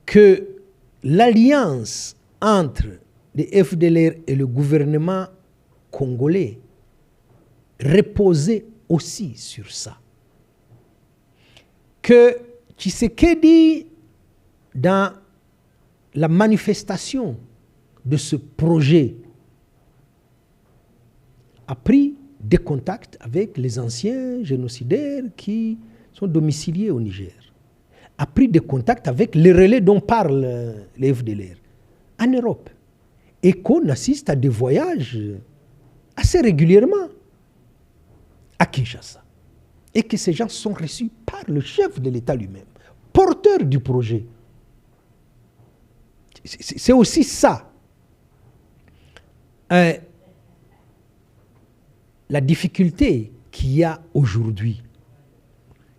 Que l'alliance entre les FDLR et le gouvernement congolais reposait aussi sur ça. Que Tshisekedi, dans la manifestation de ce projet a pris des contacts avec les anciens génocidaires qui sont domiciliés au Niger, a pris des contacts avec les relais dont parlent les FDLR en Europe, et qu'on assiste à des voyages assez régulièrement à Kinshasa, et que ces gens sont reçus par le chef de l'État lui-même, porteur du projet. C'est aussi ça. La difficulté qu'il y a aujourd'hui,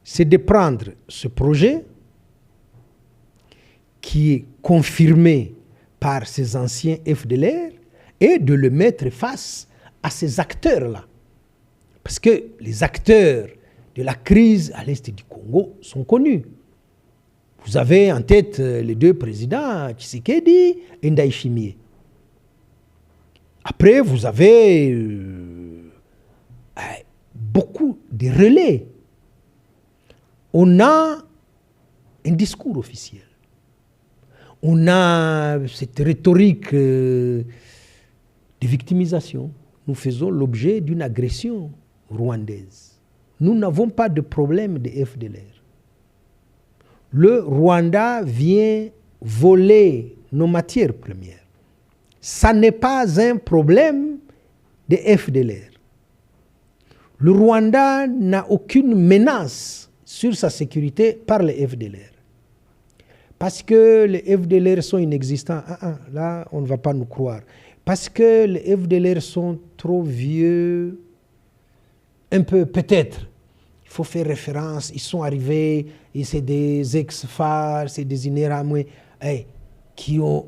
c'est de prendre ce projet qui est confirmé par ces anciens FDLR et de le mettre face à ces acteurs-là. Parce que les acteurs de la crise à l'est du Congo sont connus. Vous avez en tête les deux présidents, Tshisekedi et Ndayishimiye. Après, vous avez beaucoup de relais. On a un discours officiel. On a cette rhétorique de victimisation. Nous faisons l'objet d'une agression rwandaise. Nous n'avons pas de problème de FDLR. Le Rwanda vient voler nos matières premières. Ça n'est pas un problème de FDLR. Le Rwanda n'a aucune menace sur sa sécurité par les FDLR. Parce que les FDLR sont inexistants. Là, on ne va pas nous croire. Parce que les FDLR sont trop vieux, un peu peut-être. Il faut faire référence, ils sont arrivés, et c'est des ex-FAR, c'est des Ineramwe, qui ont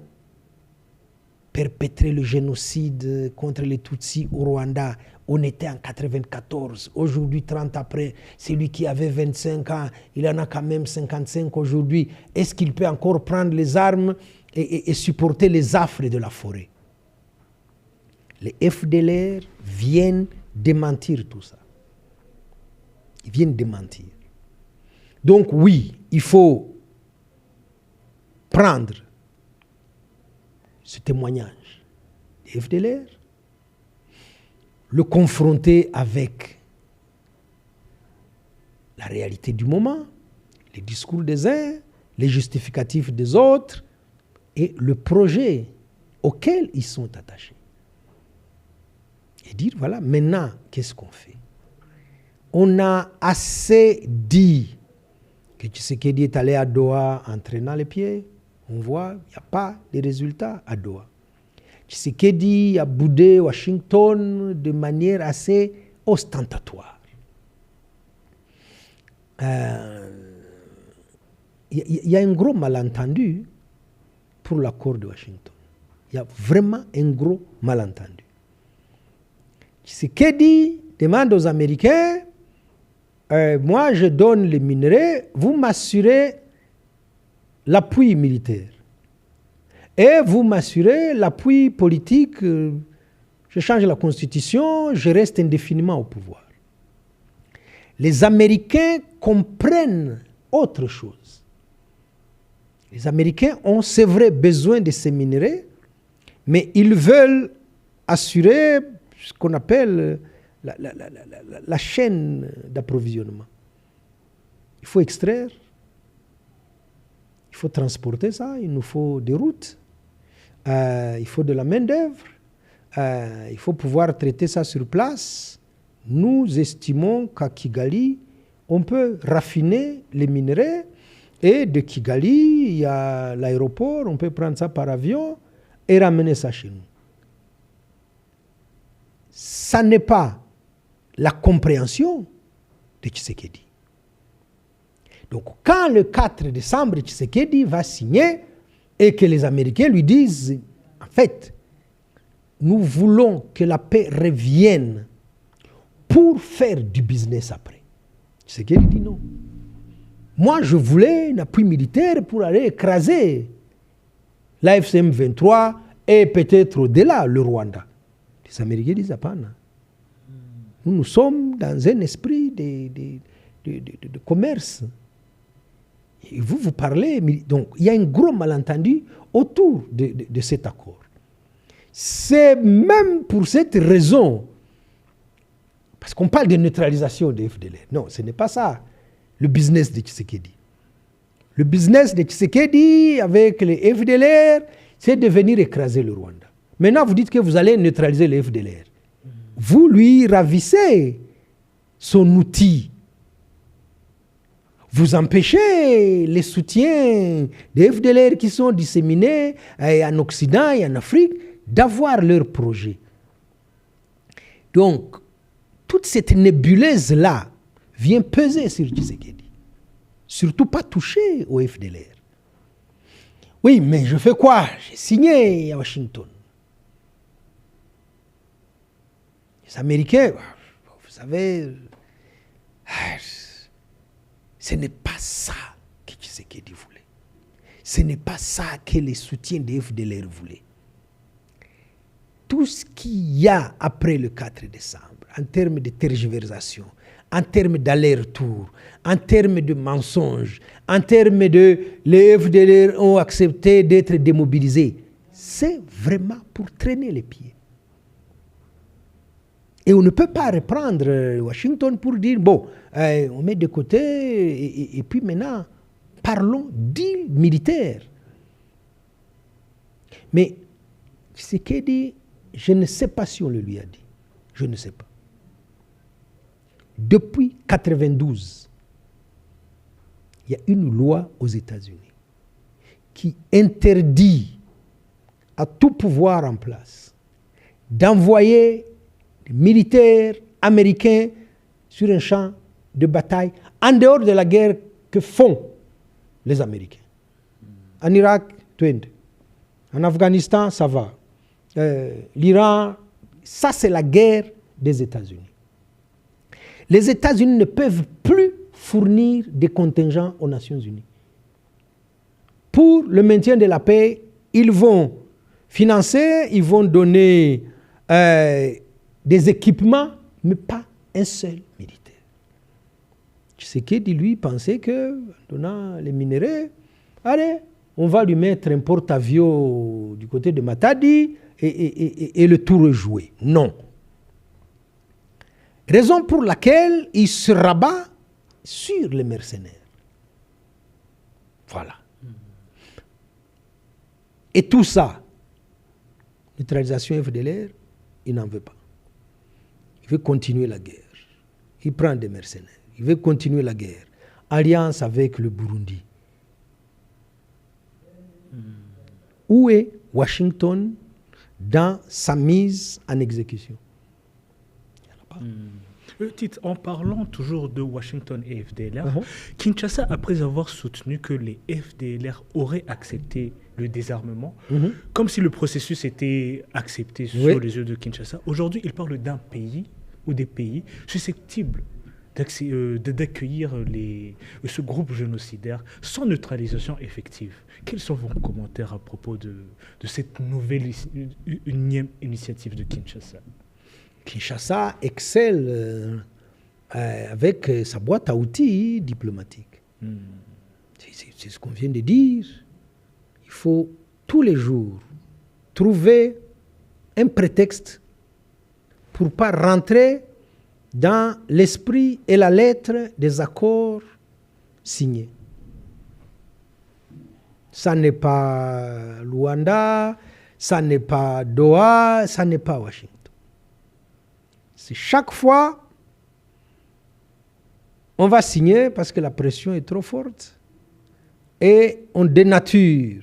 perpétré le génocide contre les Tutsis au Rwanda. On était en 1994. Aujourd'hui, 30 après, celui qui avait 25 ans, il en a quand même 55 aujourd'hui. Est-ce qu'il peut encore prendre les armes et supporter les affres de la forêt? Les FDLR viennent démentir tout ça. Ils viennent démentir. Donc oui, il faut prendre ce témoignage des FDLR, le confronter avec la réalité du moment, les discours des uns, les justificatifs des autres et le projet auquel ils sont attachés. Et dire, voilà, maintenant, qu'est-ce qu'on fait? On a assez dit que Tshisekedi est allé à Doha en traînant les pieds. On voit, il n'y a pas de résultats à Doha. Tshisekedi a boudé Washington de manière assez ostentatoire. Il y a un gros malentendu pour l'accord de Washington. Il y a vraiment un gros malentendu. Tshisekedi demande aux Américains, moi je donne les minerais, vous m'assurez l'appui militaire. Et vous m'assurez l'appui politique, je change la constitution, je reste indéfiniment au pouvoir. Les Américains comprennent autre chose. Les Américains ont, c'est vrai, besoin de ces minerais, mais ils veulent assurer ce qu'on appelle la chaîne d'approvisionnement. Il faut extraire, il faut transporter ça, il nous faut des routes, il faut de la main-d'œuvre, il faut pouvoir traiter ça sur place. Nous estimons qu'à Kigali, on peut raffiner les minerais et de Kigali, il y a l'aéroport, on peut prendre ça par avion et ramener ça chez nous. Ça n'est pas la compréhension de Tshisekedi. Donc, quand le 4 décembre, Tshisekedi va signer et que les Américains lui disent, en fait, nous voulons que la paix revienne pour faire du business après. Tshisekedi dit non. Moi, je voulais un appui militaire pour aller écraser l'AFCM 23 et peut-être au-delà le Rwanda. Les Américains disent, pas. Nous sommes dans un esprit de commerce. Et vous parlez. Donc, il y a un gros malentendu autour de cet accord. C'est même pour cette raison, parce qu'on parle de neutralisation des FDLR. Non, ce n'est pas ça, le business de Tshisekedi. Le business de Tshisekedi avec les FDLR, c'est de venir écraser le Rwanda. Maintenant, vous dites que vous allez neutraliser les FDLR. Vous lui ravissez son outil. Vous empêchez les soutiens des FDLR qui sont disséminés en Occident et en Afrique d'avoir leurs projets. Donc, toute cette nébuleuse-là vient peser sur Tshisekedi. Surtout pas toucher au FDLR. Oui, mais je fais quoi? J'ai signé à Washington. Les Américains, vous savez, ce n'est pas ça que Tshisekedi voulait. Ce n'est pas ça que les soutiens des FDLR voulaient. Tout ce qu'il y a après le 4 décembre, en termes de tergiversation, en termes d'aller-retour, en termes de mensonges, en termes de les FDLR ont accepté d'être démobilisés, c'est vraiment pour traîner les pieds. Et on ne peut pas reprendre Washington pour dire, bon, on met de côté, et puis maintenant, parlons deal militaire. Mais ce qu'il dit, je ne sais pas si on le lui a dit. Je ne sais pas. Depuis 1992, il y a une loi aux États-Unis qui interdit à tout pouvoir en place d'envoyer des militaires américains sur un champ de bataille en dehors de la guerre que font les Américains. En Irak, en Afghanistan, ça va. L'Iran, ça c'est la guerre des États-Unis. Les États-Unis ne peuvent plus fournir des contingents aux Nations Unies. Pour le maintien de la paix, ils vont financer, ils vont donner des équipements, mais pas un seul militaire. Tshisekedi, lui, pensait que, en donnant les minerais, allez, on va lui mettre un porte-avions du côté de Matadi et le tour est joué. Non. Raison pour laquelle il se rabat sur les mercenaires. Voilà. Et tout ça, neutralisation FDLR, il n'en veut pas. Il veut continuer la guerre. Il prend des mercenaires. Il veut continuer la guerre. Alliance avec le Burundi. Où est Washington dans sa mise en exécution? Tite, en parlant toujours de Washington et FDLR, Kinshasa, après avoir soutenu que les FDLR auraient accepté le désarmement, comme si le processus était accepté sur les yeux de Kinshasa, aujourd'hui, il parle d'un pays ou des pays susceptibles d'accueillir ce groupe génocidaire sans neutralisation effective. Quels sont vos commentaires à propos de cette nouvelle unième initiative de Kinshasa? Kinshasa excelle avec sa boîte à outils diplomatique. C'est ce qu'on vient de dire. Il faut tous les jours trouver un prétexte pour ne pas rentrer dans l'esprit et la lettre des accords signés. Ça n'est pas Luanda, ça n'est pas Doha, ça n'est pas Washington. C'est chaque fois, on va signer parce que la pression est trop forte et on dénature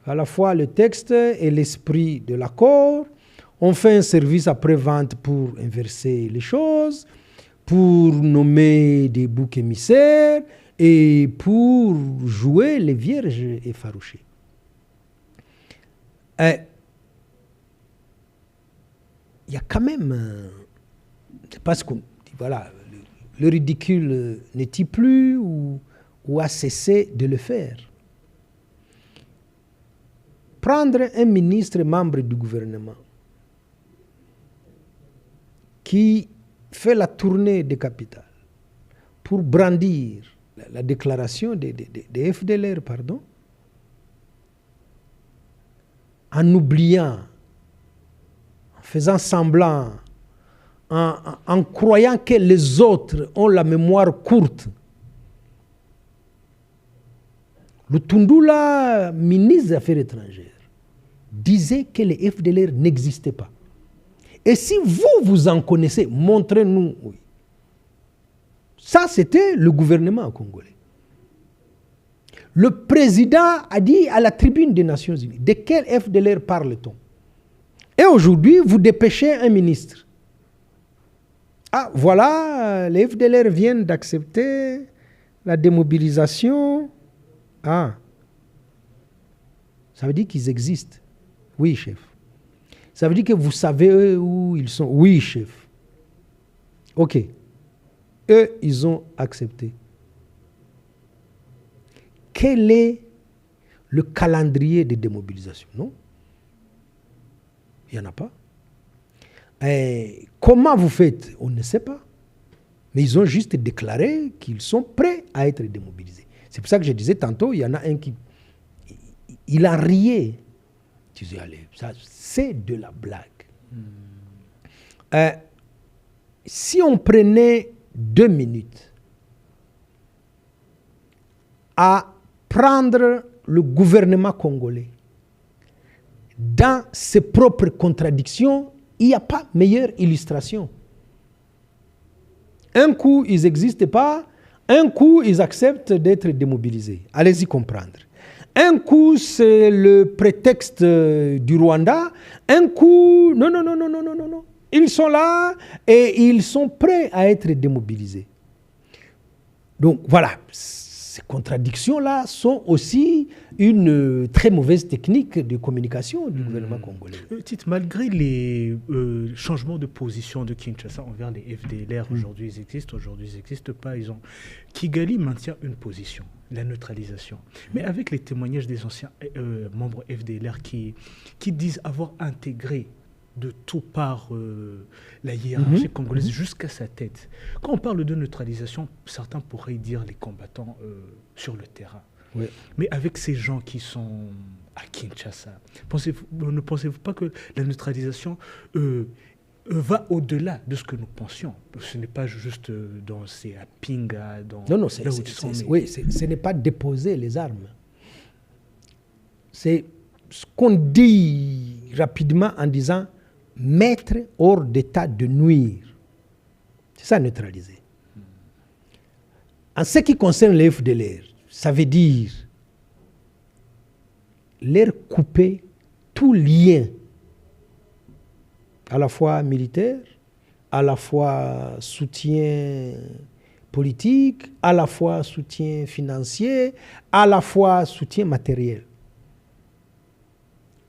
à la fois le texte et l'esprit de l'accord. On fait un service après-vente pour inverser les choses, pour nommer des boucs émissaires et pour jouer les vierges effarouchées. Il y a quand même, c'est parce que voilà, le ridicule n'est-il plus ou a cessé de le faire. Prendre un ministre membre du gouvernement qui fait la tournée des capitales pour brandir la déclaration des FDLR, en oubliant, en faisant semblant, en croyant que les autres ont la mémoire courte. Le Tundula, ministre des Affaires étrangères, disait que les FDLR n'existaient pas. Et si vous en connaissez, montrez-nous. Oui. Ça, c'était le gouvernement congolais. Le président a dit à la tribune des Nations Unies, de quel FDLR parle-t-on? Et aujourd'hui, vous dépêchez un ministre. Ah, voilà, les FDLR viennent d'accepter la démobilisation. Ah, ça veut dire qu'ils existent. Oui, chef. Ça veut dire que vous savez où ils sont. Oui, chef. OK. Eux, ils ont accepté. Quel est le calendrier de démobilisation? Non? Il n'y en a pas. Et comment vous faites? On ne sait pas. Mais ils ont juste déclaré qu'ils sont prêts à être démobilisés. C'est pour ça que je disais tantôt, il y en a un qui... Il a rié. Tu dis, allez, ça, c'est de la blague. Si on prenait 2 minutes à prendre le gouvernement congolais dans ses propres contradictions, il n'y a pas meilleure illustration. Un coup, ils n'existent pas. Un coup, ils acceptent d'être démobilisés. Allez-y comprendre. Un coup, c'est le prétexte du Rwanda. Un coup, non. Ils sont là et ils sont prêts à être démobilisés. Donc voilà, ces contradictions-là sont aussi une très mauvaise technique de communication du gouvernement congolais. Tite, malgré les changements de position de Kinshasa envers les FDLR, aujourd'hui ils n'existent pas, Kigali maintient une position, la neutralisation. Mais avec les témoignages des anciens membres FDLR qui disent avoir intégré de tout part la hiérarchie congolaise jusqu'à sa tête. Quand on parle de neutralisation, certains pourraient dire les combattants sur le terrain. Oui. Mais avec ces gens qui sont à Kinshasa, ne pensez-vous pas que la neutralisation va au-delà de ce que nous pensions? Ce n'est pas juste dans ces Pinga, non, ce n'est pas déposer les armes. C'est ce qu'on dit rapidement en disant mettre hors d'état de nuire. C'est ça, neutraliser. En ce qui concerne les FDLR, ça veut dire leur couper tout lien, à la fois militaire, à la fois soutien politique, à la fois soutien financier, à la fois soutien matériel.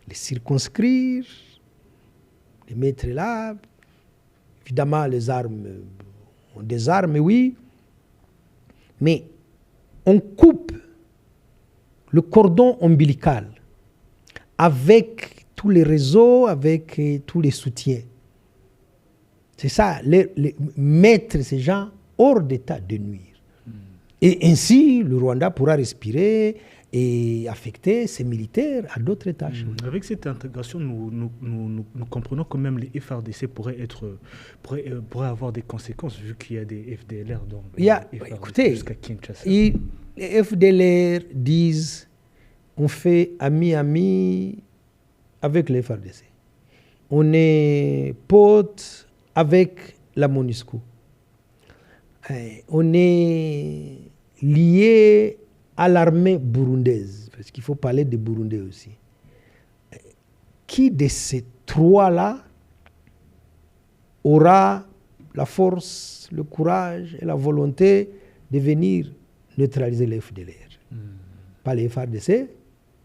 Les circonscrire, les mettre là. Évidemment, les armes, on désarme, oui, mais on coupe le cordon ombilical avec tous les réseaux, avec tous les soutiens. C'est ça, mettre ces gens hors d'état de nuire. Et ainsi, le Rwanda pourra respirer et affecter ses militaires à d'autres tâches. Avec cette intégration, nous comprenons que même les FRDC pourraient avoir des conséquences, vu qu'il y a des FDLR dans écoutez, jusqu'à Kinshasa. Les FDLR disent on fait ami avec les FRDC. On est potes avec la MONUSCO. On est lié à l'armée burundaise, parce qu'il faut parler des Burundais aussi. Qui de ces trois-là aura la force, le courage et la volonté de venir neutraliser les FDLR? Pas les FARDC,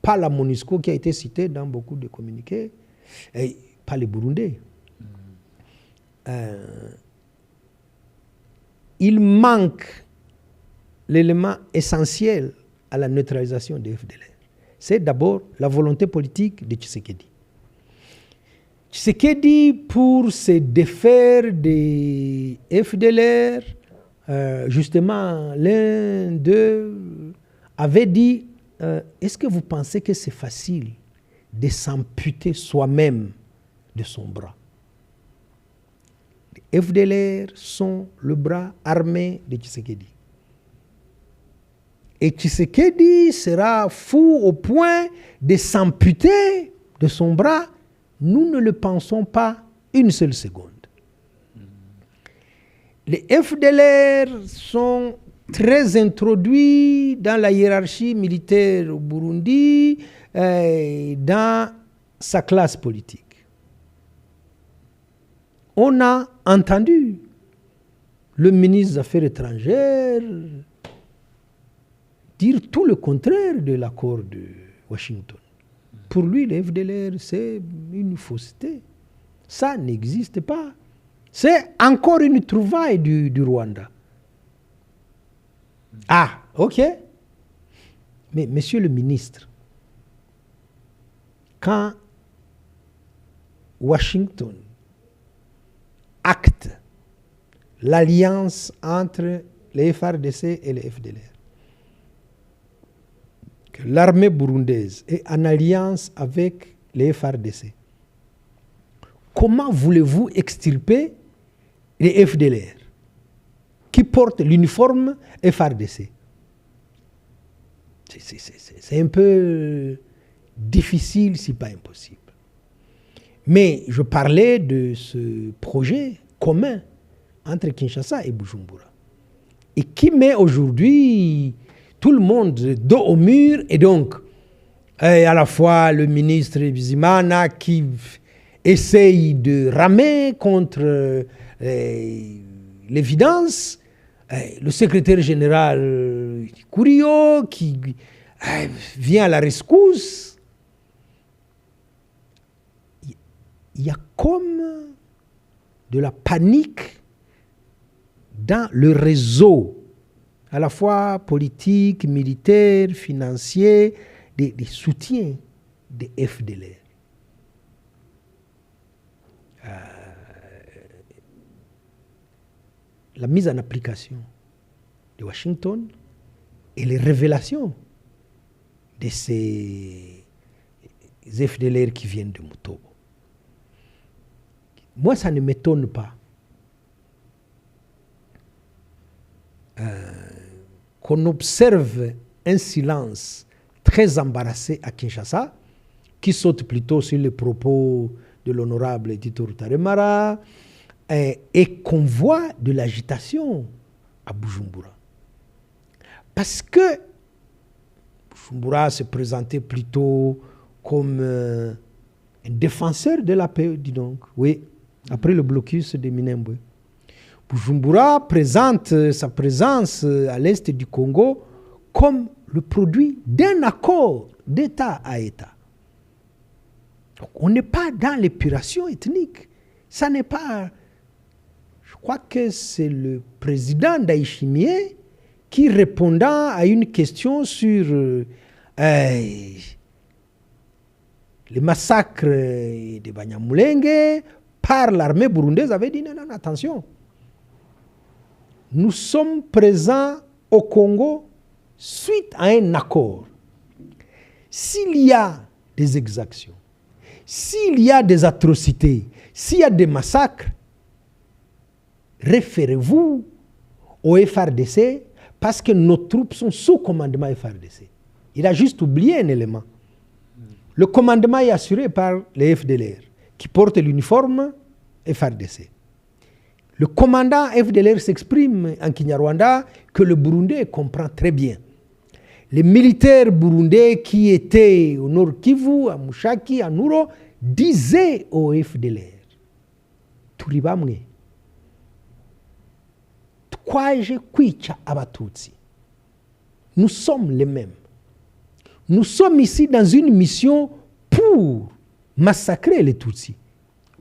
pas la MONUSCO qui a été citée dans beaucoup de communiqués, et pas les Burundais. Il manque l'élément essentiel à la neutralisation des FDLR. C'est d'abord la volonté politique de Tshisekedi. Tshisekedi, pour se défaire des FDLR, justement, l'un d'eux avait dit est-ce que vous pensez que c'est facile de s'amputer soi-même de son bras. Les FDLR sont le bras armé de Tshisekedi. Et Tshisekedi sera fou au point de s'amputer de son bras. Nous ne le pensons pas une seule seconde. Les FDLR sont très introduits dans la hiérarchie militaire au Burundi, dans sa classe politique. On a entendu le ministre des Affaires étrangères dire tout le contraire de l'accord de Washington. Pour lui, les FDLR, c'est une fausseté. Ça n'existe pas. C'est encore une trouvaille du Rwanda. Ah, ok. Mais monsieur le ministre, quand Washington acte l'alliance entre les FARDC et les FDLR, que l'armée burundaise est en alliance avec les FARDC, comment voulez-vous extirper les FDLR qui portent l'uniforme FARDC? C'est un peu difficile, si pas impossible. Mais je parlais de ce projet commun entre Kinshasa et Bujumbura, et qui met aujourd'hui tout le monde dos au mur, et donc à la fois le ministre Bizimana qui essaye de ramer contre l'évidence, le secrétaire général Kurio qui vient à la rescousse. Il y a comme de la panique dans le réseau, à la fois politique, militaire, financier, des soutiens des FDLR. La mise en application de Washington et les révélations de ces FDLR qui viennent de Mutobo. Moi, ça ne m'étonne pas qu'on observe un silence très embarrassé à Kinshasa, qui saute plutôt sur les propos de l'honorable Tito Rutaremara, et qu'on voit de l'agitation à Bujumbura. Parce que Bujumbura se présentait plutôt comme un défenseur de la paix, dis donc, oui, après le blocus de Minembwe. Bujumbura présente sa présence à l'est du Congo comme le produit d'un accord d'État à État. Donc, on n'est pas dans l'épuration ethnique. Ça n'est pas... Je crois que c'est le président Ndayishimiye qui, répondant à une question sur les massacres de Banyamulenge par l'armée burundaise, avait dit non, attention. Nous sommes présents au Congo suite à un accord. S'il y a des exactions, s'il y a des atrocités, s'il y a des massacres, référez-vous au FARDC parce que nos troupes sont sous commandement FARDC. Il a juste oublié un élément. Le commandement est assuré par les FDLR qui portent l'uniforme FARDC. Le commandant FDLR s'exprime en Kinyarwanda que le Burundais comprend très bien. Les militaires burundais qui étaient au Nord Kivu, à Mushaki, à Nuro, disaient au FDLR, Turibamwe, twaje kwica abatutsi. Nous sommes les mêmes. Nous sommes ici dans une mission pour massacrer les Tutsis.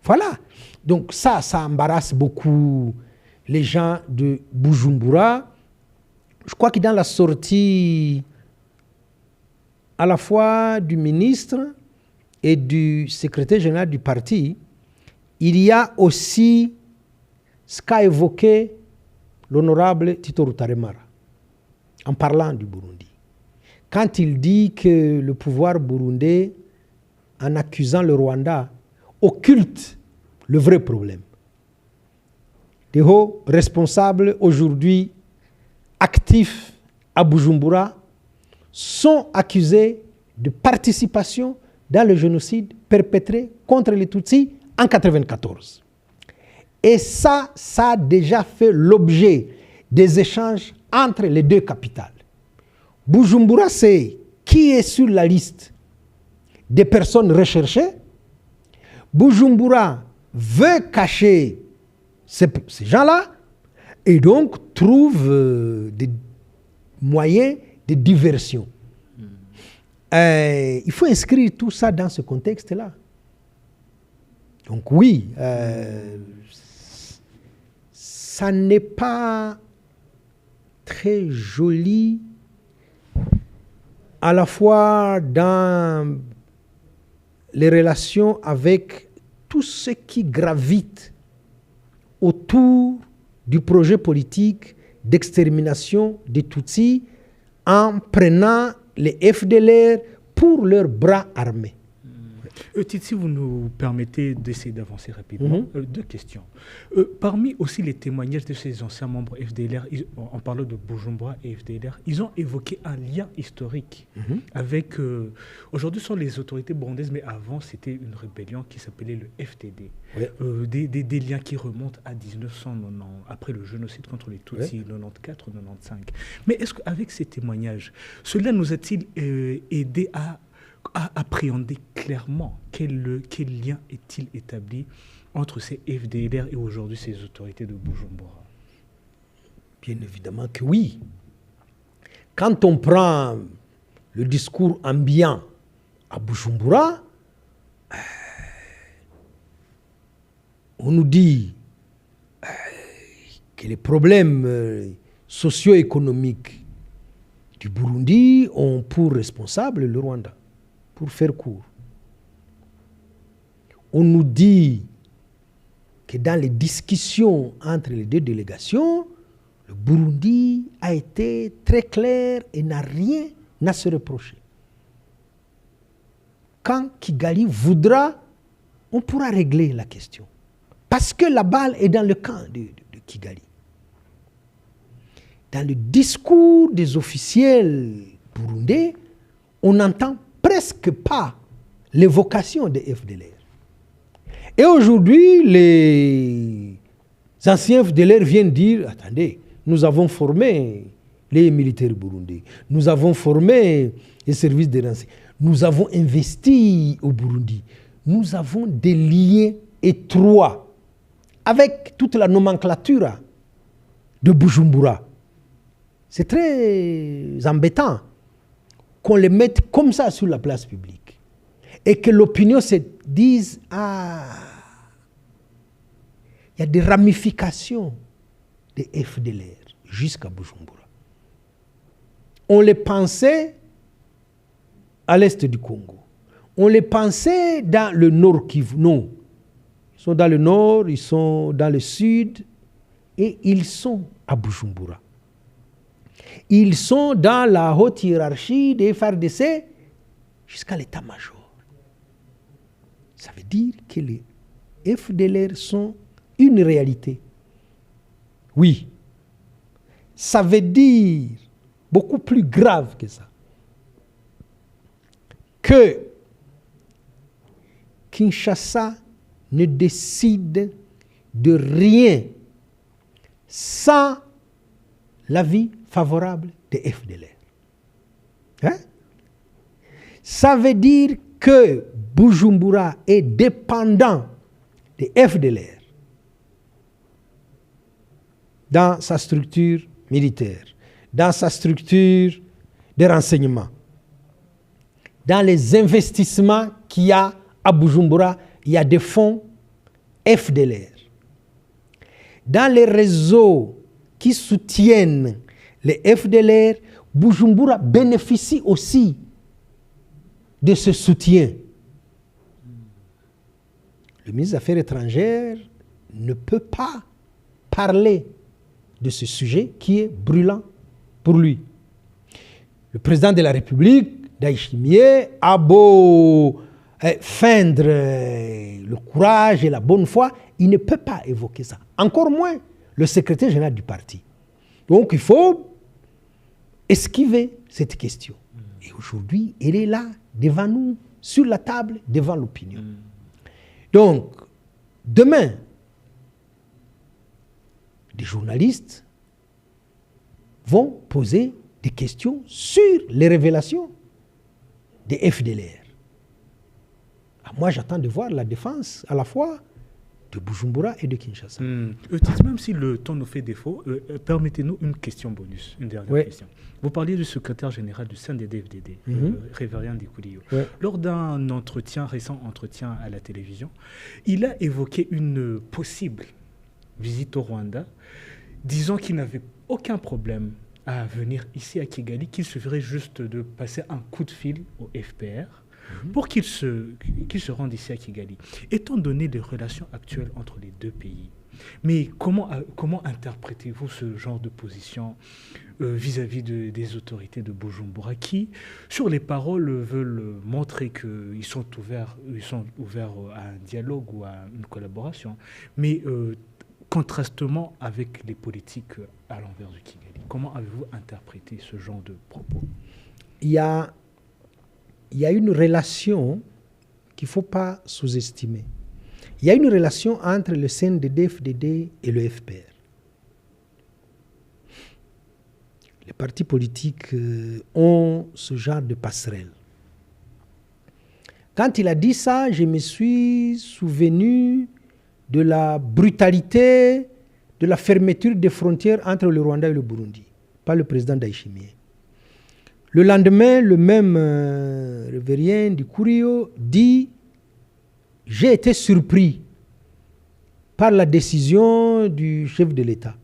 Voilà. Donc ça embarrasse beaucoup les gens de Bujumbura. Je crois que dans la sortie à la fois du ministre et du secrétaire général du parti, il y a aussi ce qu'a évoqué l'honorable Tito Rutaremara en parlant du Burundi. Quand il dit que le pouvoir burundais en accusant le Rwanda, occulte le vrai problème. Les hauts responsables aujourd'hui actifs à Bujumbura sont accusés de participation dans le génocide perpétré contre les Tutsis en 1994. Et ça a déjà fait l'objet des échanges entre les deux capitales. Bujumbura, c'est qui est sur la liste des personnes recherchées. Bujumbura veut cacher ces gens-là et donc trouve des moyens de diversion. Il faut inscrire tout ça dans ce contexte-là. Donc oui, ça n'est pas très joli à la fois dans les relations avec tout ce qui gravite autour du projet politique d'extermination des Tutsis en prenant les FDLR pour leurs bras armés. Tite, si vous nous permettez d'essayer d'avancer rapidement, deux questions. Parmi aussi les témoignages de ces anciens membres FDLR, en parlant de Bujumbura et FDLR, ils ont évoqué un lien historique avec... aujourd'hui, ce sont les autorités burundaises, mais avant, c'était une rébellion qui s'appelait le FTD. Ouais. Des liens qui remontent à 1990, après le génocide contre les Tutsis, 94-95. Mais est-ce qu'avec ces témoignages, cela nous a-t-il aidé à appréhender clairement quel lien est-il établi entre ces FDLR et aujourd'hui ces autorités de Bujumbura? Bien évidemment que oui. Quand on prend le discours ambiant à Bujumbura, on nous dit que les problèmes socio-économiques du Burundi ont pour responsable le Rwanda. Pour faire court, on nous dit que dans les discussions entre les deux délégations, le Burundi a été très clair et n'a rien à se reprocher. Quand Kigali voudra, on pourra régler la question. Parce que la balle est dans le camp de Kigali. Dans le discours des officiels burundais, on entend presque pas l'évocation des FDLR. Et aujourd'hui, les anciens FDLR viennent dire, attendez, nous avons formé les militaires burundais, nous avons formé les services de renseignement, nous avons investi au Burundi, nous avons des liens étroits avec toute la nomenclature de Bujumbura. C'est très embêtant qu'on les mette comme ça sur la place publique et que l'opinion se dise « Ah, il y a des ramifications des FDLR jusqu'à Bujumbura. » On les pensait à l'est du Congo. On les pensait dans le nord Kivu. Non. Ils sont dans le nord, ils sont dans le sud et ils sont à Bujumbura. Ils sont dans la haute hiérarchie des FARDC jusqu'à l'état-major. Ça veut dire que les FDLR sont une réalité. Oui. Ça veut dire, beaucoup plus grave que ça, que Kinshasa ne décide de rien sans l'avis favorable des FDLR. Hein? Ça veut dire que Bujumbura est dépendant des FDLR dans sa structure militaire, dans sa structure de renseignement, dans les investissements qu'il y a à Bujumbura, il y a des fonds FDLR. Dans les réseaux qui soutiennent les FDLR, Bujumbura bénéficie aussi de ce soutien. Le ministre des Affaires étrangères ne peut pas parler de ce sujet qui est brûlant pour lui. Le président de la République, Ndayishimiye, a beau feindre le courage et la bonne foi, il ne peut pas évoquer ça. Encore moins le secrétaire général du parti. Donc il faut esquiver cette question. Et aujourd'hui, elle est là, devant nous, sur la table, devant l'opinion. Donc, demain, des journalistes vont poser des questions sur les révélations des FDLR. Moi, j'attends de voir la défense à la fois de Bujumbura et de Kinshasa. Même si le temps nous fait défaut, permettez-nous une question bonus, une dernière question. Vous parliez du secrétaire général du CNDD-FDD, Révérien Ndikouliyo. Lors d'un récent entretien à la télévision, il a évoqué une possible visite au Rwanda, disant qu'il n'avait aucun problème à venir ici à Kigali, qu'il suffirait juste de passer un coup de fil au FPR pour qu'il se rende ici à Kigali. Étant donné les relations actuelles entre les deux pays, mais comment interprétez-vous ce genre de position vis-à-vis des autorités de Bujumbura qui, sur les paroles, veulent montrer qu'ils sont ouverts à un dialogue ou à une collaboration, mais contrastement avec les politiques à l'envers du Kigali? Comment avez-vous interprété ce genre de propos? Il y a une relation qu'il ne faut pas sous-estimer. Il y a une relation entre le CNDD-FDD et le FPR. Les partis politiques ont ce genre de passerelle. Quand il a dit ça, je me suis souvenu de la brutalité, de la fermeture des frontières entre le Rwanda et le Burundi, par le président Ndayishimiye. Le lendemain, le même révérien Ndikouliyo dit « J'ai été surpris par la décision du chef de l'État.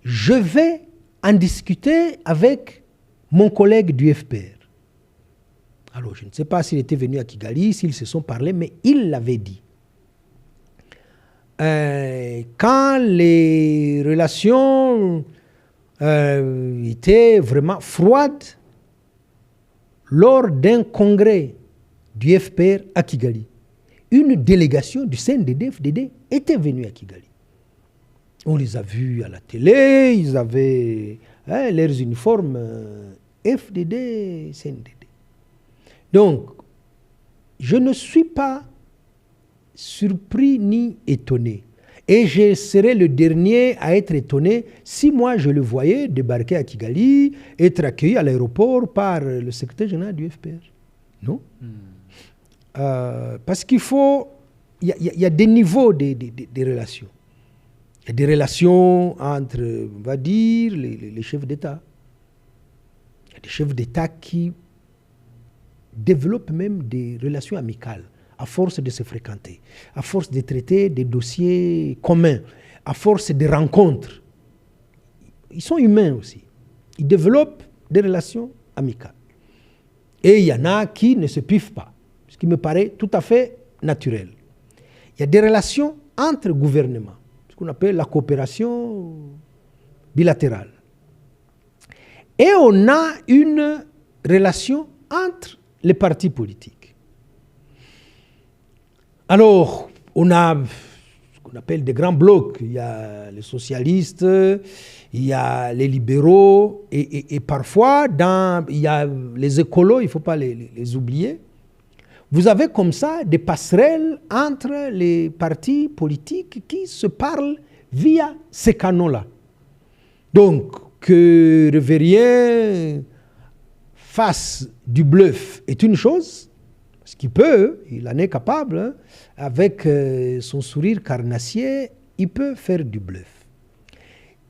Je vais en discuter avec mon collègue du FPR. » Alors, je ne sais pas s'il était venu à Kigali, s'ils se sont parlé, mais il l'avait dit. Quand les relations étaient vraiment froides, lors d'un congrès du FPR à Kigali, une délégation du CNDD-FDD était venue à Kigali. On les a vus à la télé, ils avaient leurs uniformes FDD, CNDD. Donc, je ne suis pas surpris ni étonné. Et je serais le dernier à être étonné si moi je le voyais débarquer à Kigali, être accueilli à l'aéroport par le secrétaire général du FPR. Non. Parce qu'il faut... Il y a des niveaux des relations. Il y a des relations entre, on va dire, les chefs d'État. Il y a des chefs d'État qui développent même des relations amicales à force de se fréquenter, à force de traiter des dossiers communs, à force de rencontres. Ils sont humains aussi. Ils développent des relations amicales. Et il y en a qui ne se piffent pas, ce qui me paraît tout à fait naturel. Il y a des relations entre gouvernements, ce qu'on appelle la coopération bilatérale. Et on a une relation entre les partis politiques. Alors, on a ce qu'on appelle des grands blocs. Il y a les socialistes, il y a les libéraux, et parfois, il y a les écolos, il ne faut pas les oublier. Vous avez comme ça des passerelles entre les partis politiques qui se parlent via ces canaux-là. Donc, que Révérien fasse du bluff est une chose, ce qu'il peut, il en est capable, hein, avec son sourire carnassier, il peut faire du bluff.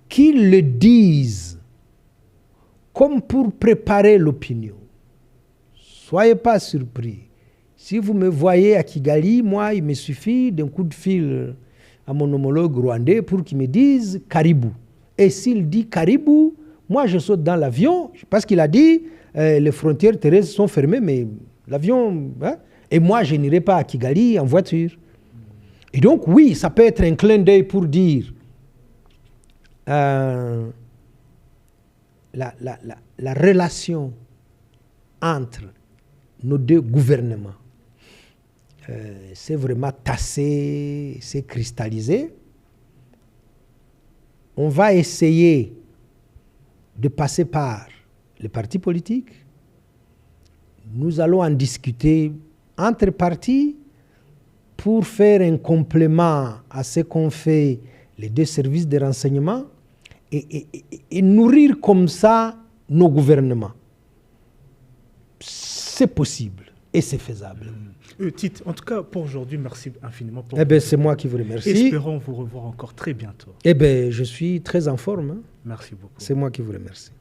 Qu'il le dise comme pour préparer l'opinion. Soyez pas surpris. Si vous me voyez à Kigali, moi, il me suffit d'un coup de fil à mon homologue rwandais pour qu'il me dise Caribou. Et s'il dit Caribou, moi, je saute dans l'avion, parce qu'il a dit les frontières terrestres sont fermées, mais l'avion... Hein, et moi, je n'irai pas à Kigali en voiture. Et donc, oui, ça peut être un clin d'œil pour dire la relation entre nos deux gouvernements c'est vraiment tassé, c'est cristallisé. On va essayer de passer par les partis politiques. Nous allons en discuter entre partis pour faire un complément à ce qu'ont fait les deux services de renseignement et nourrir comme ça nos gouvernements. C'est possible et c'est faisable. Tite, en tout cas, pour aujourd'hui, merci infiniment. C'est moi qui vous remercie. Espérons vous revoir encore très bientôt. Je suis très en forme. Hein. Merci beaucoup. C'est moi qui vous remercie.